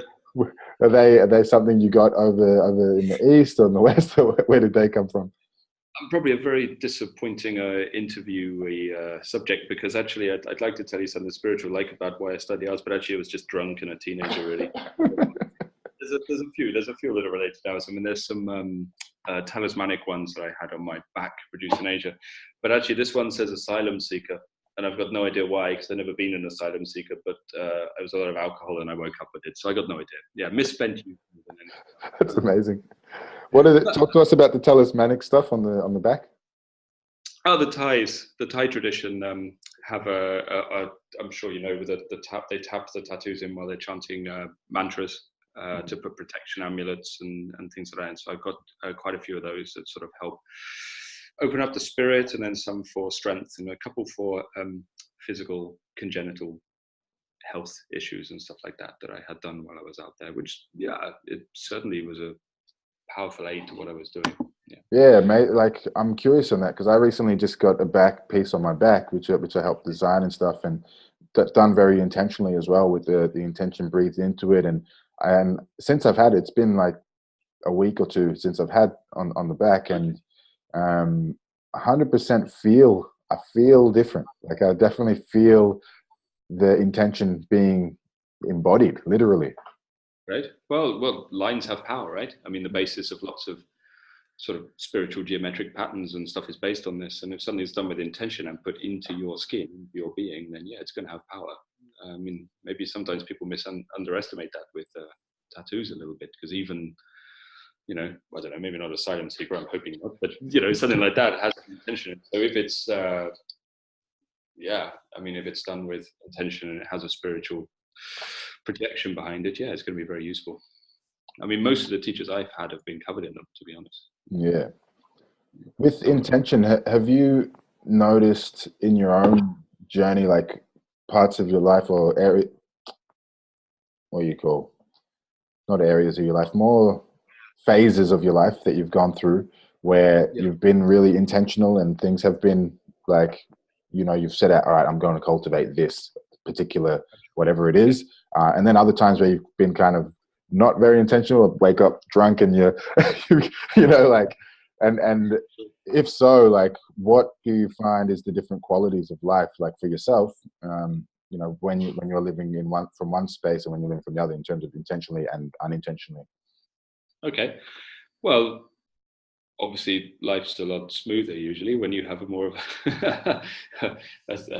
Are they something you got over in the East or in the West, or where did they come from? I'm probably a very disappointing interviewee subject, because actually I'd like to tell you something spiritual, like about why I study arts, but actually I was just drunk and a teenager, really. There's a few that are related to Taoism. I mean, there's some talismanic ones that I had on my back produced in Asia, but actually this one says asylum seeker, and I've got no idea why, because I've never been an asylum seeker, but I was a lot of alcohol and I woke up with it, so I got no idea. Yeah, misspent youth. That's amazing. What is it? Talk to us about the talismanic stuff on the back. Oh, the Thai tradition have I'm sure you know, they tap the tattoos in while they're chanting mantras to put protection amulets and things like that. And so I've got quite a few of those that sort of help open up the spirit, and then some for strength, and a couple for physical congenital health issues and stuff like that I had done while I was out there, which, yeah, it certainly was a powerful aid to what I was doing. Yeah, mate. Like, I'm curious on that, because I recently just got a back piece on my back, which I helped design and stuff, and that's done very intentionally as well, with the intention breathed into it. And since I've had it, it's been like a week or two since I've had on the back, and 100% I feel different. Like, I definitely feel the intention being embodied, literally. Right. Well, lines have power, right? I mean, the basis of lots of sort of spiritual geometric patterns and stuff is based on this. And if something's done with intention and put into your skin, your being, then yeah, it's going to have power. I mean, maybe sometimes people underestimate that with tattoos a little bit, because even, you know, I don't know, maybe not asylum seeker, I'm hoping not, but, you know, something like that has intention. So if it's, yeah, I mean, if it's done with intention and it has a spiritual projection behind it, yeah, it's going to be very useful. I mean, most of the teachers I've had have been covered in them, to be honest. Yeah. With intention, have you noticed in your own journey, like parts of your life or area, what you call, not areas of your life, more phases of your life that you've gone through, where you've been really intentional and things have been like, you know, you've set out, all right, I'm going to cultivate this particular, whatever it is. And then other times where you've been kind of not very intentional, wake up drunk and you're, you know, like, and if so, like, what do you find is the different qualities of life, like for yourself, you know, when you're living from one space and when you're living from the other, in terms of intentionally and unintentionally? Okay. Well, obviously life's a lot smoother usually when you have a more of a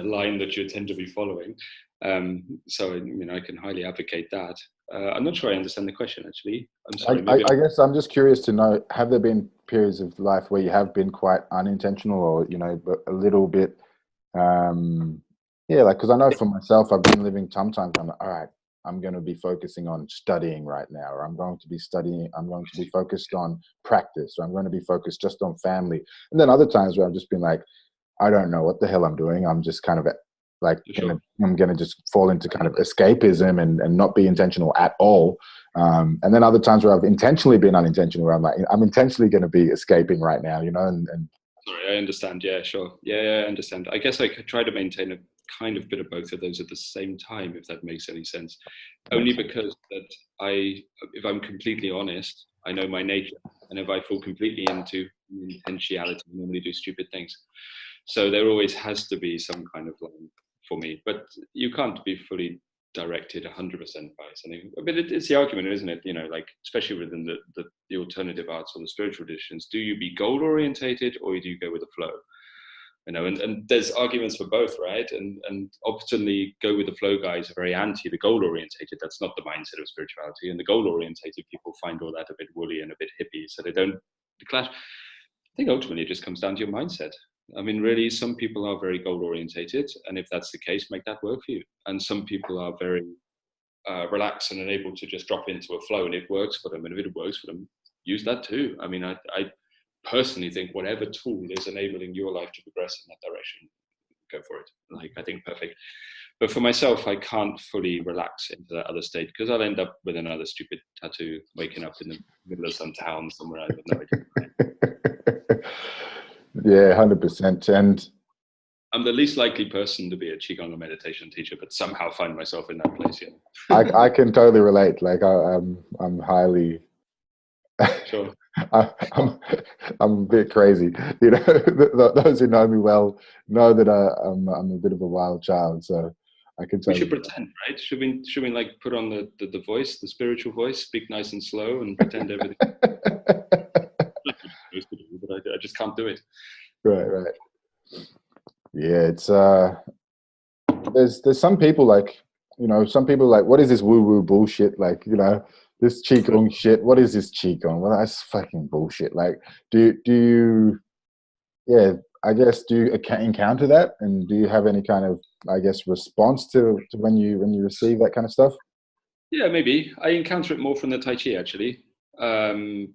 line that you tend to be following. So, I mean, I can highly advocate that. I'm not sure I understand the question, actually. I'm sorry. I guess I'm just curious to know, have there been periods of life where you have been quite unintentional, or, you know, a little bit, yeah, like, because I know for myself, I've been living sometimes, I'm like, all right, I'm going to be focusing on studying right now, or I'm going to be focused on practice, or I'm going to be focused just on family. And then other times where I've just been like, I don't know what the hell I'm doing. I'm just kind of like, I'm going to just fall into kind of escapism and not be intentional at all. And then other times where I've intentionally been unintentional, where I'm like, I'm intentionally going to be escaping right now, you know, and Sorry, I understand. Yeah, sure. Yeah, I understand. I guess I could try to maintain a kind of bit of both of those at the same time, if that makes any sense. Only because that if I'm completely honest, I know my nature, and if I fall completely into intentionality, I normally do stupid things. So there always has to be some kind of line for me, but you can't be fully directed 100% by something. But it's the argument, isn't it? You know, like especially within the alternative arts or the spiritual traditions, do you be goal orientated or do you go with the flow? You know, and there's arguments for both, right? And often the go with the flow guys are very anti the goal orientated. That's not the mindset of spirituality. And the goal orientated people find all that a bit woolly and a bit hippie, so they don't clash. I think ultimately it just comes down to your mindset. I mean, really, some people are very goal orientated, and if that's the case, make that work for you. And some people are very relaxed and able to just drop into a flow, and it works for them. And if it works for them, use that too. I mean, I personally think whatever tool is enabling your life to progress in that direction, go for it. Like, I think perfect. But for myself, I can't fully relax into that other state because I'll end up with another stupid tattoo, waking up in the middle of some town somewhere I have no idea. Yeah, 100%. And I'm the least likely person to be a Qigong or meditation teacher, but somehow find myself in that place. Yeah, I can totally relate. Like I'm highly. Sure. I'm a bit crazy. You know, those who know me well know that I'm a bit of a wild child. So I can. We should pretend, right? Should we like put on the voice, the spiritual voice, speak nice and slow, and pretend everything. But I just can't do it. Right. Yeah, it's there's some people like, you know, some people like, what is this woo bullshit? Like, you know, this Qigong shit. What is this Qigong? Well, that's fucking bullshit. Like, do you, yeah, I guess, do you encounter that? And do you have any kind of, I guess, response to when you receive that kind of stuff? Yeah, maybe. I encounter it more from the Tai Chi, actually,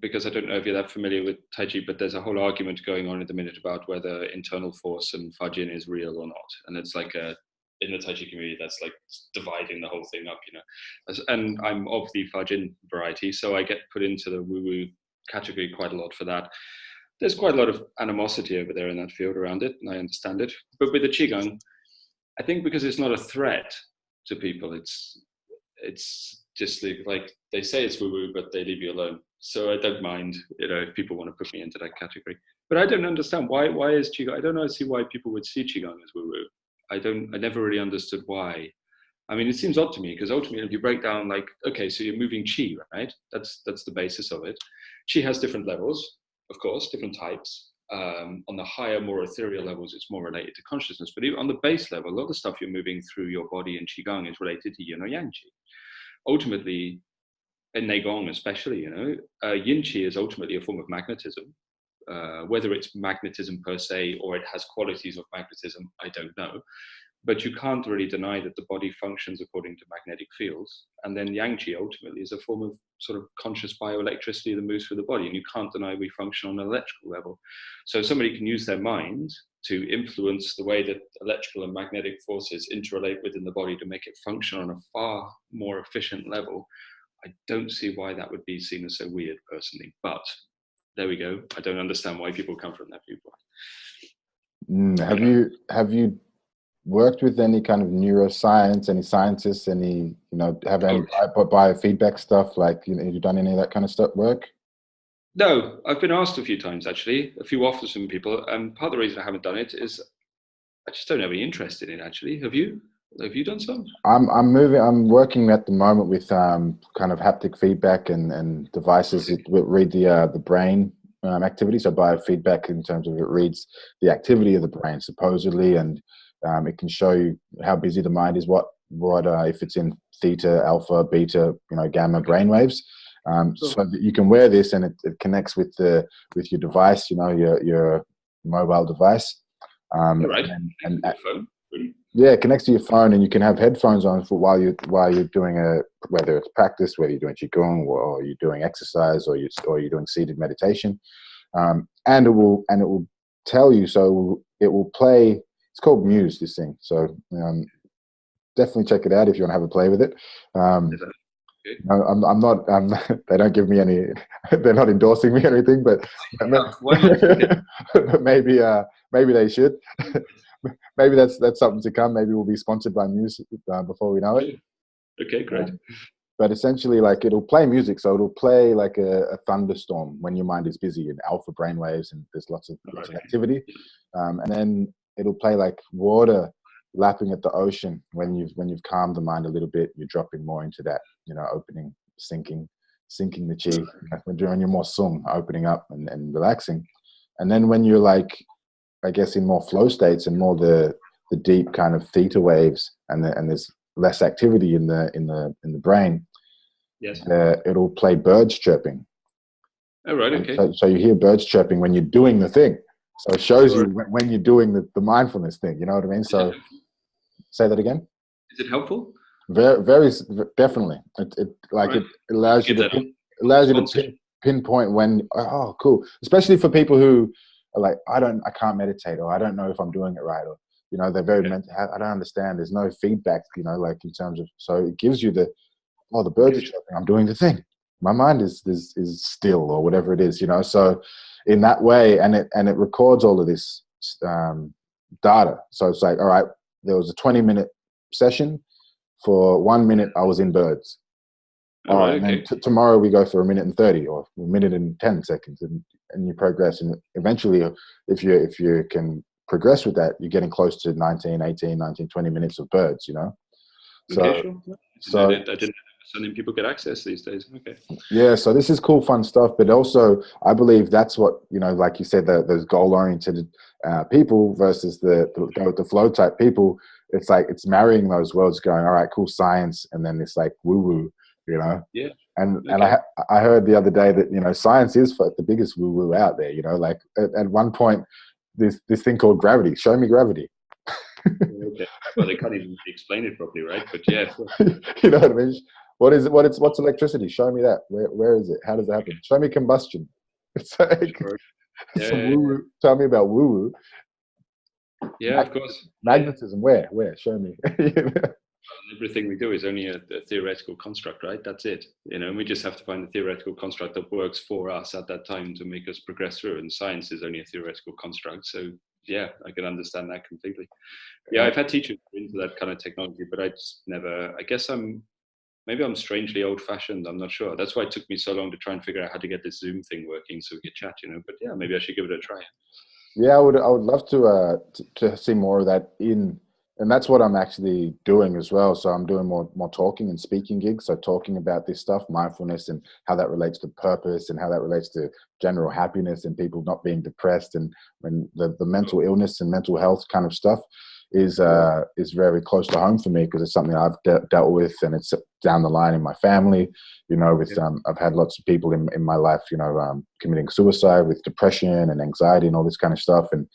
because I don't know if you're that familiar with Tai Chi, but there's a whole argument going on at the minute about whether internal force and Fajin is real or not. And it's like in the Tai Chi community, that's like dividing the whole thing up, you know. And I'm of the Fajin variety, so I get put into the woo-woo category quite a lot for that. There's quite a lot of animosity over there in that field around it, and I understand it. But with the Qigong, I think because it's not a threat to people, it's just like they say it's woo-woo, but they leave you alone. So I don't mind, you know, if people want to put me into that category. But I don't understand why is Qigong. I don't see why people would see Qigong as woo-woo. I never really understood why. I mean, it seems odd to me because ultimately, if you break down, like, okay, so you're moving Qi, right? That's the basis of it. Qi has different levels, of course, different types. On the higher, more ethereal levels, it's more related to consciousness. But even on the base level, a lot of stuff you're moving through your body in Qigong is related to Yin or Yang Qi. Ultimately, in Nei Gong especially, you know, Yin Qi is ultimately a form of magnetism. Whether it's magnetism per se or it has qualities of magnetism, I don't know. But you can't really deny that the body functions according to magnetic fields. And then Yang Qi ultimately is a form of sort of conscious bioelectricity that moves through the body. And you can't deny we function on an electrical level. So somebody can use their mind to influence the way that electrical and magnetic forces interrelate within the body to make it function on a far more efficient level. I don't see why that would be seen as so weird personally, but there we go. I don't understand why people come from that viewpoint. Have you worked with any kind of neuroscience, any scientists, any, you know, have any biofeedback stuff? Like, you know, have you done any of that kind of stuff work? No, I've been asked a few times, actually, a few offers from people. And part of the reason I haven't done it is I just don't have any interest in it, actually. Have you? Have you done some? I'm working at the moment with kind of haptic feedback and devices that read the brain activity. So biofeedback in terms of it reads the activity of the brain supposedly, and it can show you how busy the mind is, what if it's in theta, alpha, beta, you know, gamma brain waves. So that you can wear this and it connects with your device, you know, your mobile device. Right. And Yeah, it connects to your phone, and you can have headphones on for while you're doing whether it's practice, whether you're doing qigong or you're doing exercise or you're doing seated meditation, and it will tell you. So it will play. It's called Muse. This thing. So definitely check it out if you want to have a play with it. No, I'm not. They don't give me any. They're not endorsing me or anything, but maybe maybe they should. Maybe that's something to come. Maybe we'll be sponsored by Muse before we know it. Okay, great. But essentially, like, it'll play music, so it'll play like a thunderstorm when your mind is busy in alpha brainwaves and there's lots of activity, and then it'll play like water lapping at the ocean when you've calmed the mind a little bit. You're dropping more into that, opening, sinking the chi. When you're more sung, opening up and relaxing, and then when you're like, I guess, in more flow states and more the deep kind of theta waves, and there's less activity in the brain. Yes. It'll play birds chirping. Oh, right. Okay. So you hear birds chirping when you're doing the thing. So it shows you when you're doing the mindfulness thing. You know what I mean? So say that again. Is it helpful? Very, very definitely. It allows you to pinpoint when. Oh, cool. Especially for people who are like, I can't meditate, or I don't know if I'm doing it right, or they're very mental. I don't understand. There's no feedback. Like in terms of. So it gives you the birds are chirping. I'm doing the thing. My mind is still, or whatever it is. So in that way, and it records all of this data. So it's like, all right, there was a 20-minute session. For 1 minute, I was in birds. And then tomorrow we go for 1 minute and 30, or 1 minute and 10 seconds, and you progress. And eventually, if you can progress with that, you're getting close to 19, 18, 19, 20 minutes of birds. So I didn't know something people get access these days. Okay. Yeah, so this is cool, fun stuff. But also, I believe that's what, like you said, those goal-oriented people versus the go with the flow type people. It's like it's marrying those worlds, going, all right, cool science, and then it's like woo-woo, Yeah. And I heard the other day that science is for the biggest woo-woo out there. Like at one point, this thing called gravity. Show me gravity. Okay. Well, they can't even explain it properly, right? But yeah. You know what I mean? What is it? What's electricity? Show me that. Where is it? How does it happen? Show me combustion. It's like woo-woo. Tell me about woo-woo. Yeah, of course. Magnetism. Where? Show me. Everything we do is only a theoretical construct, right? That's it. And we just have to find the theoretical construct that works for us at that time to make us progress through. And science is only a theoretical construct. So yeah, I can understand that completely. Yeah, I've had teachers into that kind of technology, but I just never. I guess maybe I'm strangely old-fashioned. I'm not sure. That's why it took me so long to try and figure out how to get this Zoom thing working so we could chat. But yeah, maybe I should give it a try. Yeah, I would love to see more of that and that's what I'm actually doing as well. So I'm doing more talking and speaking gigs. So talking about this stuff, mindfulness, and how that relates to purpose, and how that relates to general happiness and people not being depressed, and when the mental illness and mental health kind of stuff is very close to home for me, because it's something I've dealt with, and it's down the line in my family. I've had lots of people in my life, committing suicide with depression and anxiety and all this kind of stuff, and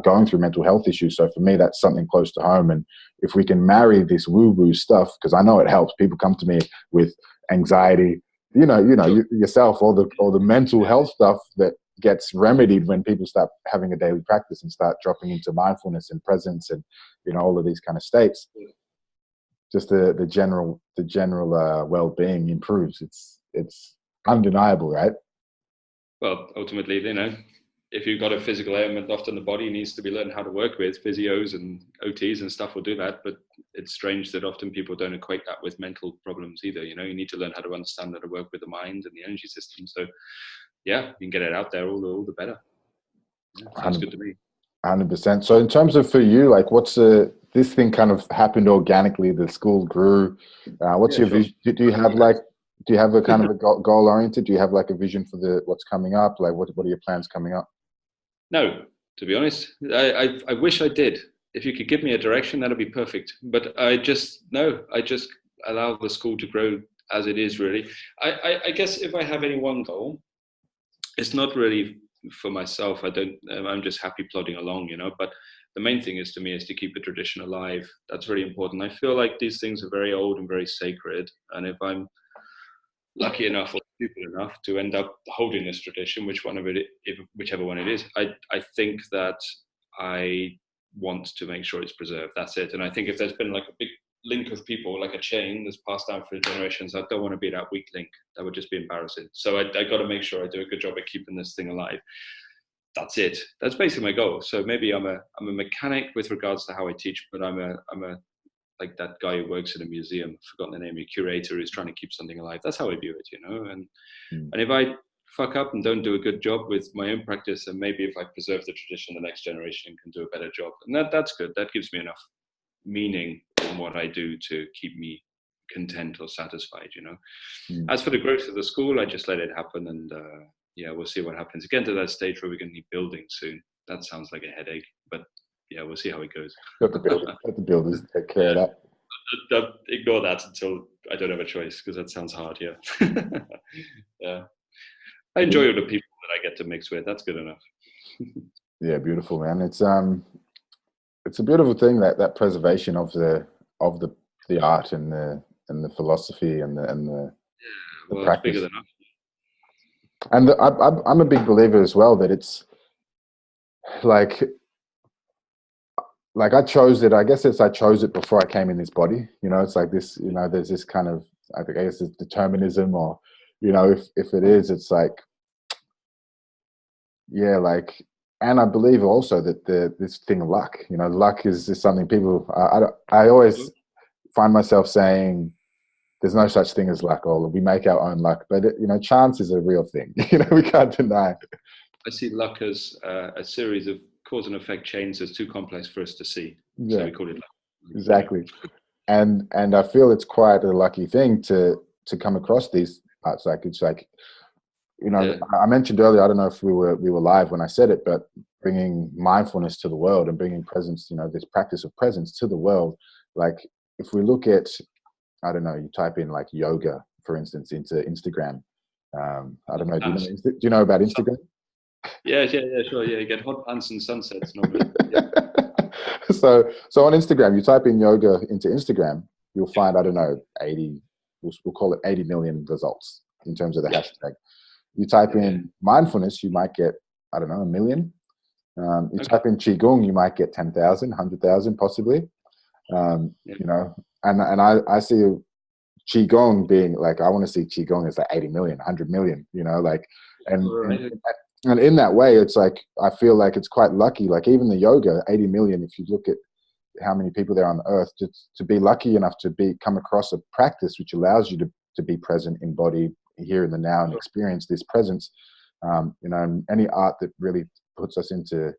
going through mental health issues. So for me, that's something close to home. And if we can marry this woo-woo stuff, because I know it helps. People come to me with anxiety, yourself, all the mental health stuff that gets remedied when people start having a daily practice and start dropping into mindfulness and presence and all of these kind of states. Just the general well-being improves. It's undeniable, right? Well, ultimately, if you've got a physical ailment, often the body needs to be learned how to work with. Physios and OTs and stuff will do that, but it's strange that often people don't equate that with mental problems either. You need to learn how to understand how to work with the mind and the energy system. So yeah, you can get it out there, all the better. Yeah, sounds good to me. 100%. So in terms of for you, like, what's this thing kind of happened organically, the school grew. What's your vision? Do you have a kind of a goal oriented? Do you have like a vision for what's coming up? Like what are your plans coming up? No, to be honest, I wish I did. If you could give me a direction, that'd be perfect. But I just allow the school to grow as it is, really. I guess if I have any one goal, it's not really for myself, I'm just happy plodding along, but the main thing is to me is to keep the tradition alive. That's really important. I feel like these things are very old and very sacred. And if I'm lucky enough or stupid enough to end up holding this tradition, whichever one it is, I think that I want to make sure it's preserved. That's it. And I think if there's been like a big link of people, like a chain that's passed down for generations, I don't want to be that weak link. That would just be embarrassing. So I got to make sure I do a good job at keeping this thing alive. That's it. That's basically my goal. So maybe I'm a mechanic with regards to how I teach, but I'm a like that guy who works in a museum, I've forgotten the name, a curator who's trying to keep something alive. That's how I view it, And if I fuck up and don't do a good job with my own practice, and maybe if I preserve the tradition, the next generation can do a better job. And that's good. That gives me enough meaning in what I do to keep me content or satisfied, As for the growth of the school, I just let it happen, and we'll see what happens. Again, to that stage where we're going to need buildings soon. That sounds like a headache, but yeah, we'll see how it goes. Let the builders take care of that. Don't ignore that until I don't have a choice, because that sounds hard. Yeah. Yeah. I enjoy all the people that I get to mix with. That's good enough. Yeah, beautiful, man. It's a beautiful thing, that preservation of the art and the philosophy and the practice. It's bigger than us. And I'm a big believer as well that it's like I chose it. I guess I chose it before I came in this body. It's like this. There's this kind of, I guess it's determinism, or if it is, it's like, yeah, like. And I believe also that this thing of luck, luck is something people. I always find myself saying, "There's no such thing as luck, or we make our own luck." But chance is a real thing. We can't deny. I see luck as a series of cause and effect chains that's too complex for us to see. Yeah. So we call it luck. Exactly. And I feel it's quite a lucky thing to come across these parts. Like it's like, I mentioned earlier, I don't know if we were live when I said it, but bringing mindfulness to the world and bringing presence, this practice of presence to the world. Like if we look at, I don't know, you type in like yoga, for instance, into Instagram. I don't know. Do you know about Instagram? Yeah, sure. Yeah, you get hot pants and sunsets normally. Yeah. So on Instagram, you type in yoga into Instagram, you'll find, I don't know, 80, we'll call it 80 million results in terms of the hashtag. You type in mindfulness, you might get, I don't know, 1 million. You type in Qigong, you might get 10,000, 100,000 possibly. And I see Qigong being like, I want to see Qigong as like 80 million, 100 million, and in that way, it's like, I feel like it's quite lucky. Like even the yoga, 80 million, if you look at how many people there are on earth, to be lucky enough to come across a practice which allows you to be present in body, here in the now, and experience this presence. And any art that really puts us into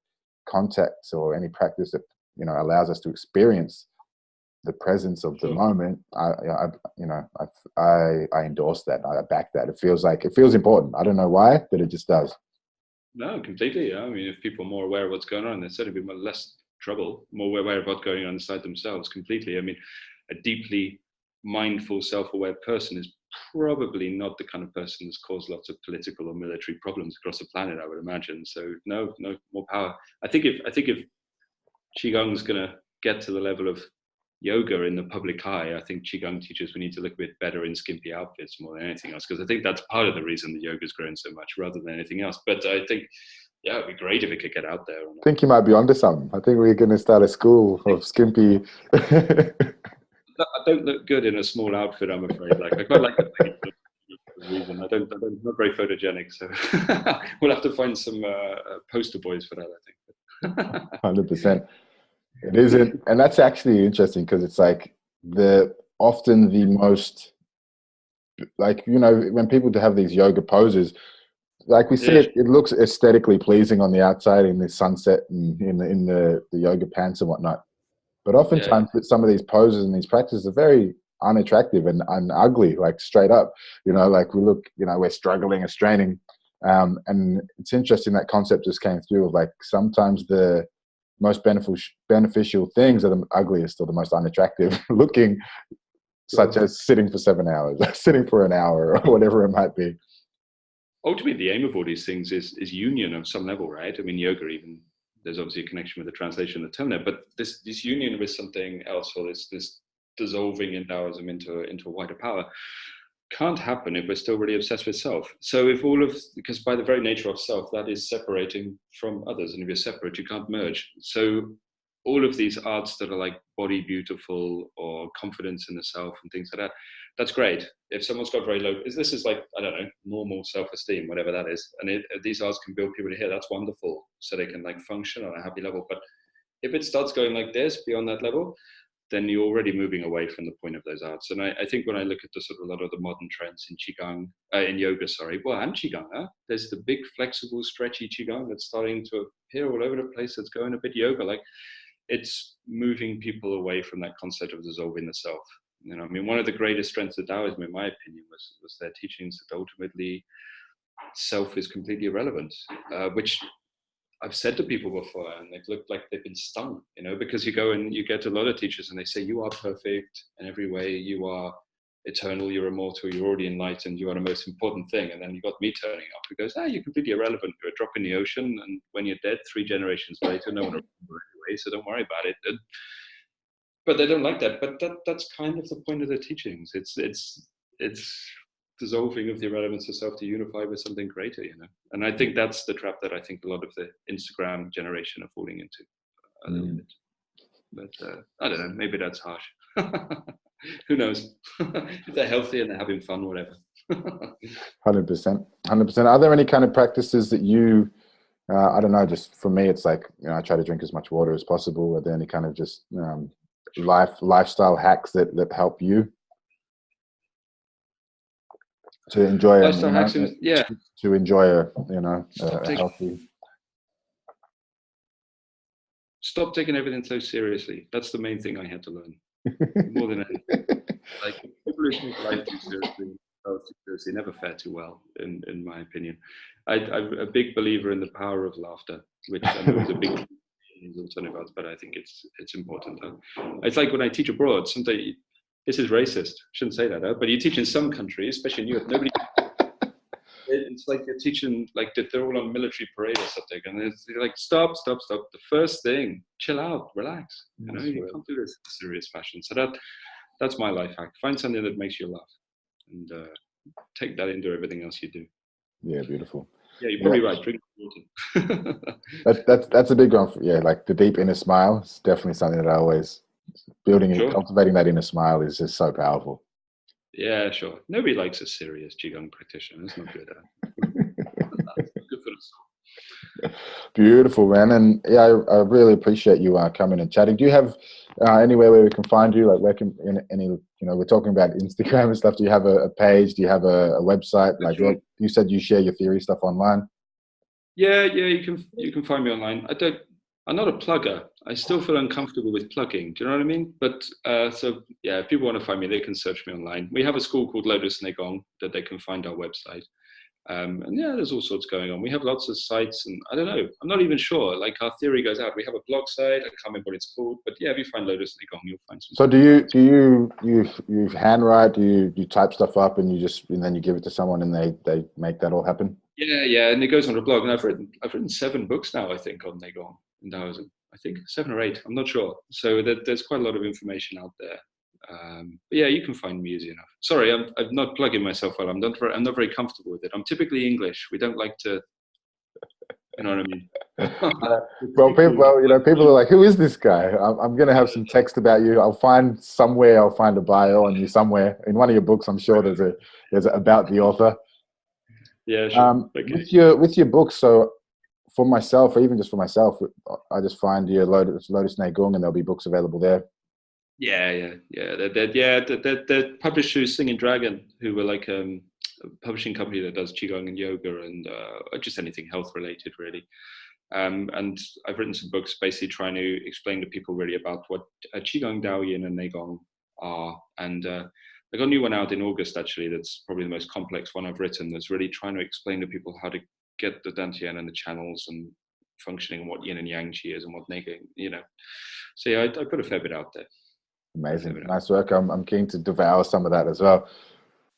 contact, or any practice that, allows us to experience the presence of the moment, I endorse that. I back that. It feels important. I don't know why, but it just does. No, completely. I mean, if people are more aware of what's going on, there's certainly be less trouble, more aware of what's going on inside themselves. Completely. I mean, a deeply mindful, self-aware person is probably not the kind of person that's caused lots of political or military problems across the planet, I would imagine. So no, more power. I think if Qigong is going to get to the level of yoga in the public eye, I think Qigong teachers, we need to look a bit better in skimpy outfits more than anything else, because I think that's part of the reason the yoga's grown so much rather than anything else. But I think, it'd be great if it could get out there. I think you might be onto something. I think we're going to start a school of skimpy. I don't look good in a small outfit, I'm afraid. Like I quite like the reason. I'm not very photogenic, so we'll have to find some poster boys for that, I think. 100%. It isn't, and that's actually interesting, because it's like often the most, like, when people have these yoga poses, like we see it looks aesthetically pleasing on the outside in the sunset and in the yoga pants and whatnot. But oftentimes some of these poses and these practices are very unattractive and ugly, like straight up, like we look, we're struggling and straining. And it's interesting that concept just came through of like, sometimes the most beneficial things are the ugliest or the most unattractive looking, such as sitting for 7 hours, sitting for an hour, or whatever it might be. ultimately the aim of all these things is union of some level, right? I mean, yoga even, there's obviously a connection with the translation of the term there, but this union with something else, or this dissolving in Taoism into a wider power, can't happen if we're still really obsessed with self. So if because by the very nature of self, that is separating from others, and if you're separate, you can't merge. So all of these arts that are like body beautiful or confidence in the self and things like that, that's great. If someone's got very low, this is like, I don't know, normal self-esteem, whatever that is, and these arts can build people to here, that's wonderful, so they can like function on a happy level. But if it starts going like this beyond that level, then you're already moving away from the point of those arts. And I think when I look at the sort of a lot of the modern trends in Qigong, in yoga, and Qigong, there's the big flexible, stretchy Qigong that's starting to appear all over the place. That's going a bit yoga, like it's moving people away from that concept of dissolving the self. You know, I mean, one of the greatest strengths of Taoism, in my opinion, was their teachings that ultimately self is completely irrelevant, which I've said to people before, and they've looked like they've been stung, you know, because you go and you get a lot of teachers and they say, you are perfect in every way, you are eternal, you're immortal, you're already enlightened, you are the most important thing. And then you got me turning up who goes, you're completely irrelevant, you're a drop in the ocean, and when you're dead 3 generations later, no one will remember anyway, so don't worry about it. But they don't like that. But that's kind of the point of the teachings. It's dissolving of the irrelevance of self to unify with something greater, you know. And I think that's the trap that I think a lot of the Instagram generation are falling into a little bit. But I don't know, maybe that's harsh. Who knows? If they're healthy and they're having fun, whatever. 100%. Are there any kind of practices that you, I don't know, just for me, it's like, you know, I try to drink as much water as possible. Are there any kind of just lifestyle hacks that help you to enjoy lifestyle hacks? Yeah. To enjoy a healthy. Stop taking everything so seriously. That's the main thing I had to learn. More than anything. Like, people who take life too seriously never fare too well, in my opinion. I'm a big believer in the power of laughter, which I know is a big alternative arts, but I think it's important. It's like when I teach abroad, sometimes this is racist. Shouldn't say that, but you teach in some countries, especially in Europe, nobody. It's like you're teaching, like they're all on military parade or something, and they're like, stop. The first thing, chill out, relax. You know, you can't do this in a serious fashion. So that's my life hack. Find something that makes you laugh, and take that into everything else you do. Yeah, beautiful. Yeah, you're probably right. Drink water. that's a big one. Like the deep inner smile is definitely something that I always cultivating that inner smile is just so powerful. Yeah, sure. Nobody likes a serious Qigong practitioner. It's not good. Good for the soul. Beautiful, man. And yeah, I really appreciate you coming and chatting. Do you have anywhere where we can find you? Like, where can we're talking about Instagram and stuff. Do you have a page? Do you have a website? Like, you said you share your theory stuff online. Yeah, you can find me online. I'm not a plugger. I still feel uncomfortable with plugging. Do you know what I mean? But so yeah, if people want to find me, they can search me online. We have a school called Nei Gong that they can find our website. And yeah, there's all sorts going on. We have lots of sites, and I don't know, I'm not even sure. Like, our theory goes out. We have a blog site. I can't remember what it's called, but yeah, if you find Nei Gong, you'll find some. So do you handwrite? Do you type stuff up and then you give it to someone and they make that all happen? Yeah, and it goes on the blog. And I've written 7 books now, I think, on Nei Gong in Taoism. I think 7 or 8. I'm not sure. So there's quite a lot of information out there. But yeah, you can find me easy enough. Sorry, I'm not plugging myself well. I'm not very comfortable with it. I'm typically English. We don't like to, you know what I mean? People are like, who is this guy? I'm going to have some text about you. I'll find a bio on you somewhere. In one of your books, I'm sure there's about the author. Yeah, sure. Okay. With your books, so for myself, or even just for myself, I just find your Lotus Nei Gong, and there'll be books available there. Yeah. They're published through Singing Dragon, who were like a publishing company that does Qigong and yoga and just anything health related, really. And I've written some books basically trying to explain to people really about what Qigong, Daoyin, and Nei Gong are. And I got a new one out in August, actually. That's probably the most complex one I've written. That's really trying to explain to people how to get the Dantian and the channels and functioning, and what yin and yang qi is, and what Nei Gong, you know. So yeah, I've got a fair bit out there. Amazing. Nice work. I'm keen to devour some of that as well.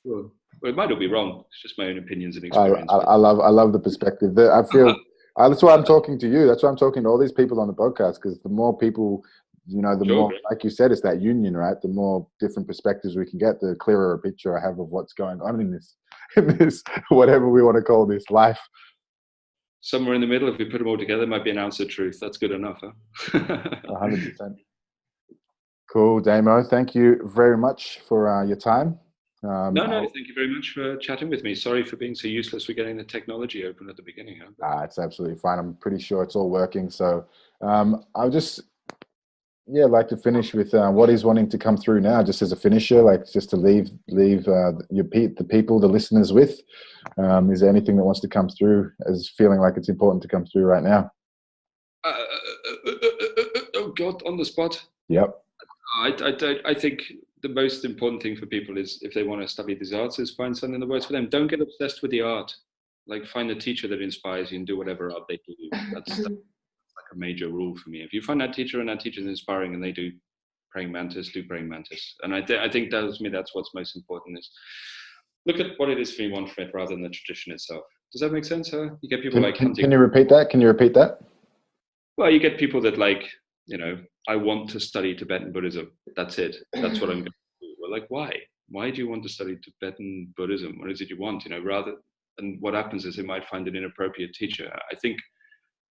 Cool. Well, it might all be wrong. It's just my own opinions and I, experience. I love the perspective. I feel that's why I'm talking to you. That's why I'm talking to all these people on the podcast, because the more people, you know, the Sure, more, great. like you said, it's that union, right? The more different perspectives we can get, the clearer a picture I have of what's going on in this, whatever we want to call this life. Somewhere in the middle, if we put them all together, might be an ounce of truth. That's good enough, huh? 100%. Cool, Damo. Thank you very much for your time. No, thank you very much for chatting with me. Sorry for being so useless for getting the technology open at the beginning. Huh? It's absolutely fine. I'm pretty sure it's all working. So I'll just, like to finish with what he's wanting to come through now, just as a finisher, like just to leave the people, the listeners with. Is there anything that wants to come through as feeling like it's important to come through right now? Oh God, on the spot. Yep. I think the most important thing for people is, if they want to study these arts, is find something that works for them. Don't get obsessed with the art. Like, find a teacher that inspires you and do whatever art they do. That's like a major rule for me. If you find that teacher and that teacher is inspiring and they do praying mantis, do praying mantis. And I think tells me that's what's most important, is look at what it is you want from it rather than the tradition itself. Does that make sense? Huh? You get people hunting. Can you repeat that? Can you repeat that? Well, you get people that I want to study Tibetan Buddhism. That's it. That's what I'm going to do. Well, like, why? Why do you want to study Tibetan Buddhism? What is it you want? And what happens is they might find an inappropriate teacher. I think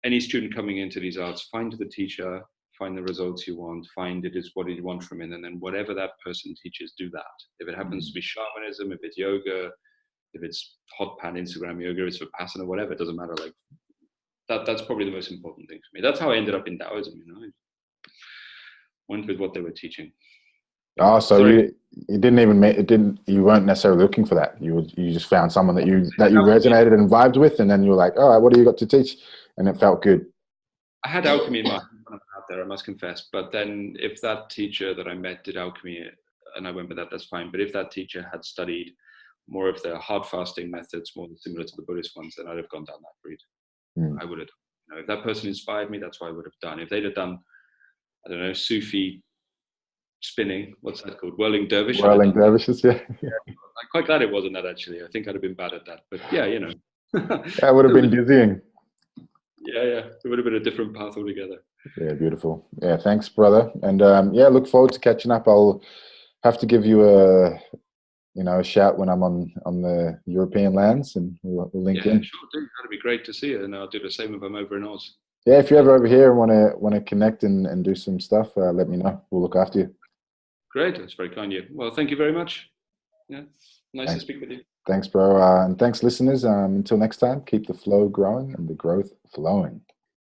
any student coming into these arts, find the teacher, find the results you want, find it is what you want from it, and then whatever that person teaches, do that. If it happens to be shamanism, if it's yoga, if it's hot pan Instagram yoga, if it's Vipassana, whatever, it doesn't matter. Like, that's probably the most important thing for me. That's how I ended up in Taoism, went with what they were teaching. Oh, so you weren't necessarily looking for that. You just found someone that you resonated and vibed with, and then you were like, all right, what do you got to teach? And it felt good. I had alchemy in my heart out there, I must confess. But then if that teacher that I met did alchemy and I went with that, that's fine. But if that teacher had studied more of the hard fasting methods, more similar to the Buddhist ones, then I'd have gone down that route. I would have. If that person inspired me, that's what I would have done. If they'd have done, I don't know, Sufi spinning, what's that called? Whirling dervish. Whirling dervishes, yeah. I'm quite glad it wasn't that, actually. I think I'd have been bad at that. But yeah, That would have been dizzying. Yeah, it would have been a different path altogether. Yeah, beautiful. Yeah, thanks, brother. And look forward to catching up. I'll have to give you a shout when I'm on the European lands, and we'll link in. Sure, dude. That'd be great to see you, and I'll do the same if I'm over in Oz. Yeah, if you're ever over here and want to connect and do some stuff, let me know. We'll look after you. Great, that's very kind of you. Well, thank you very much. Yeah, nice to speak with you. Thanks, bro. And thanks, listeners. Until next time, keep the flow growing and the growth flowing.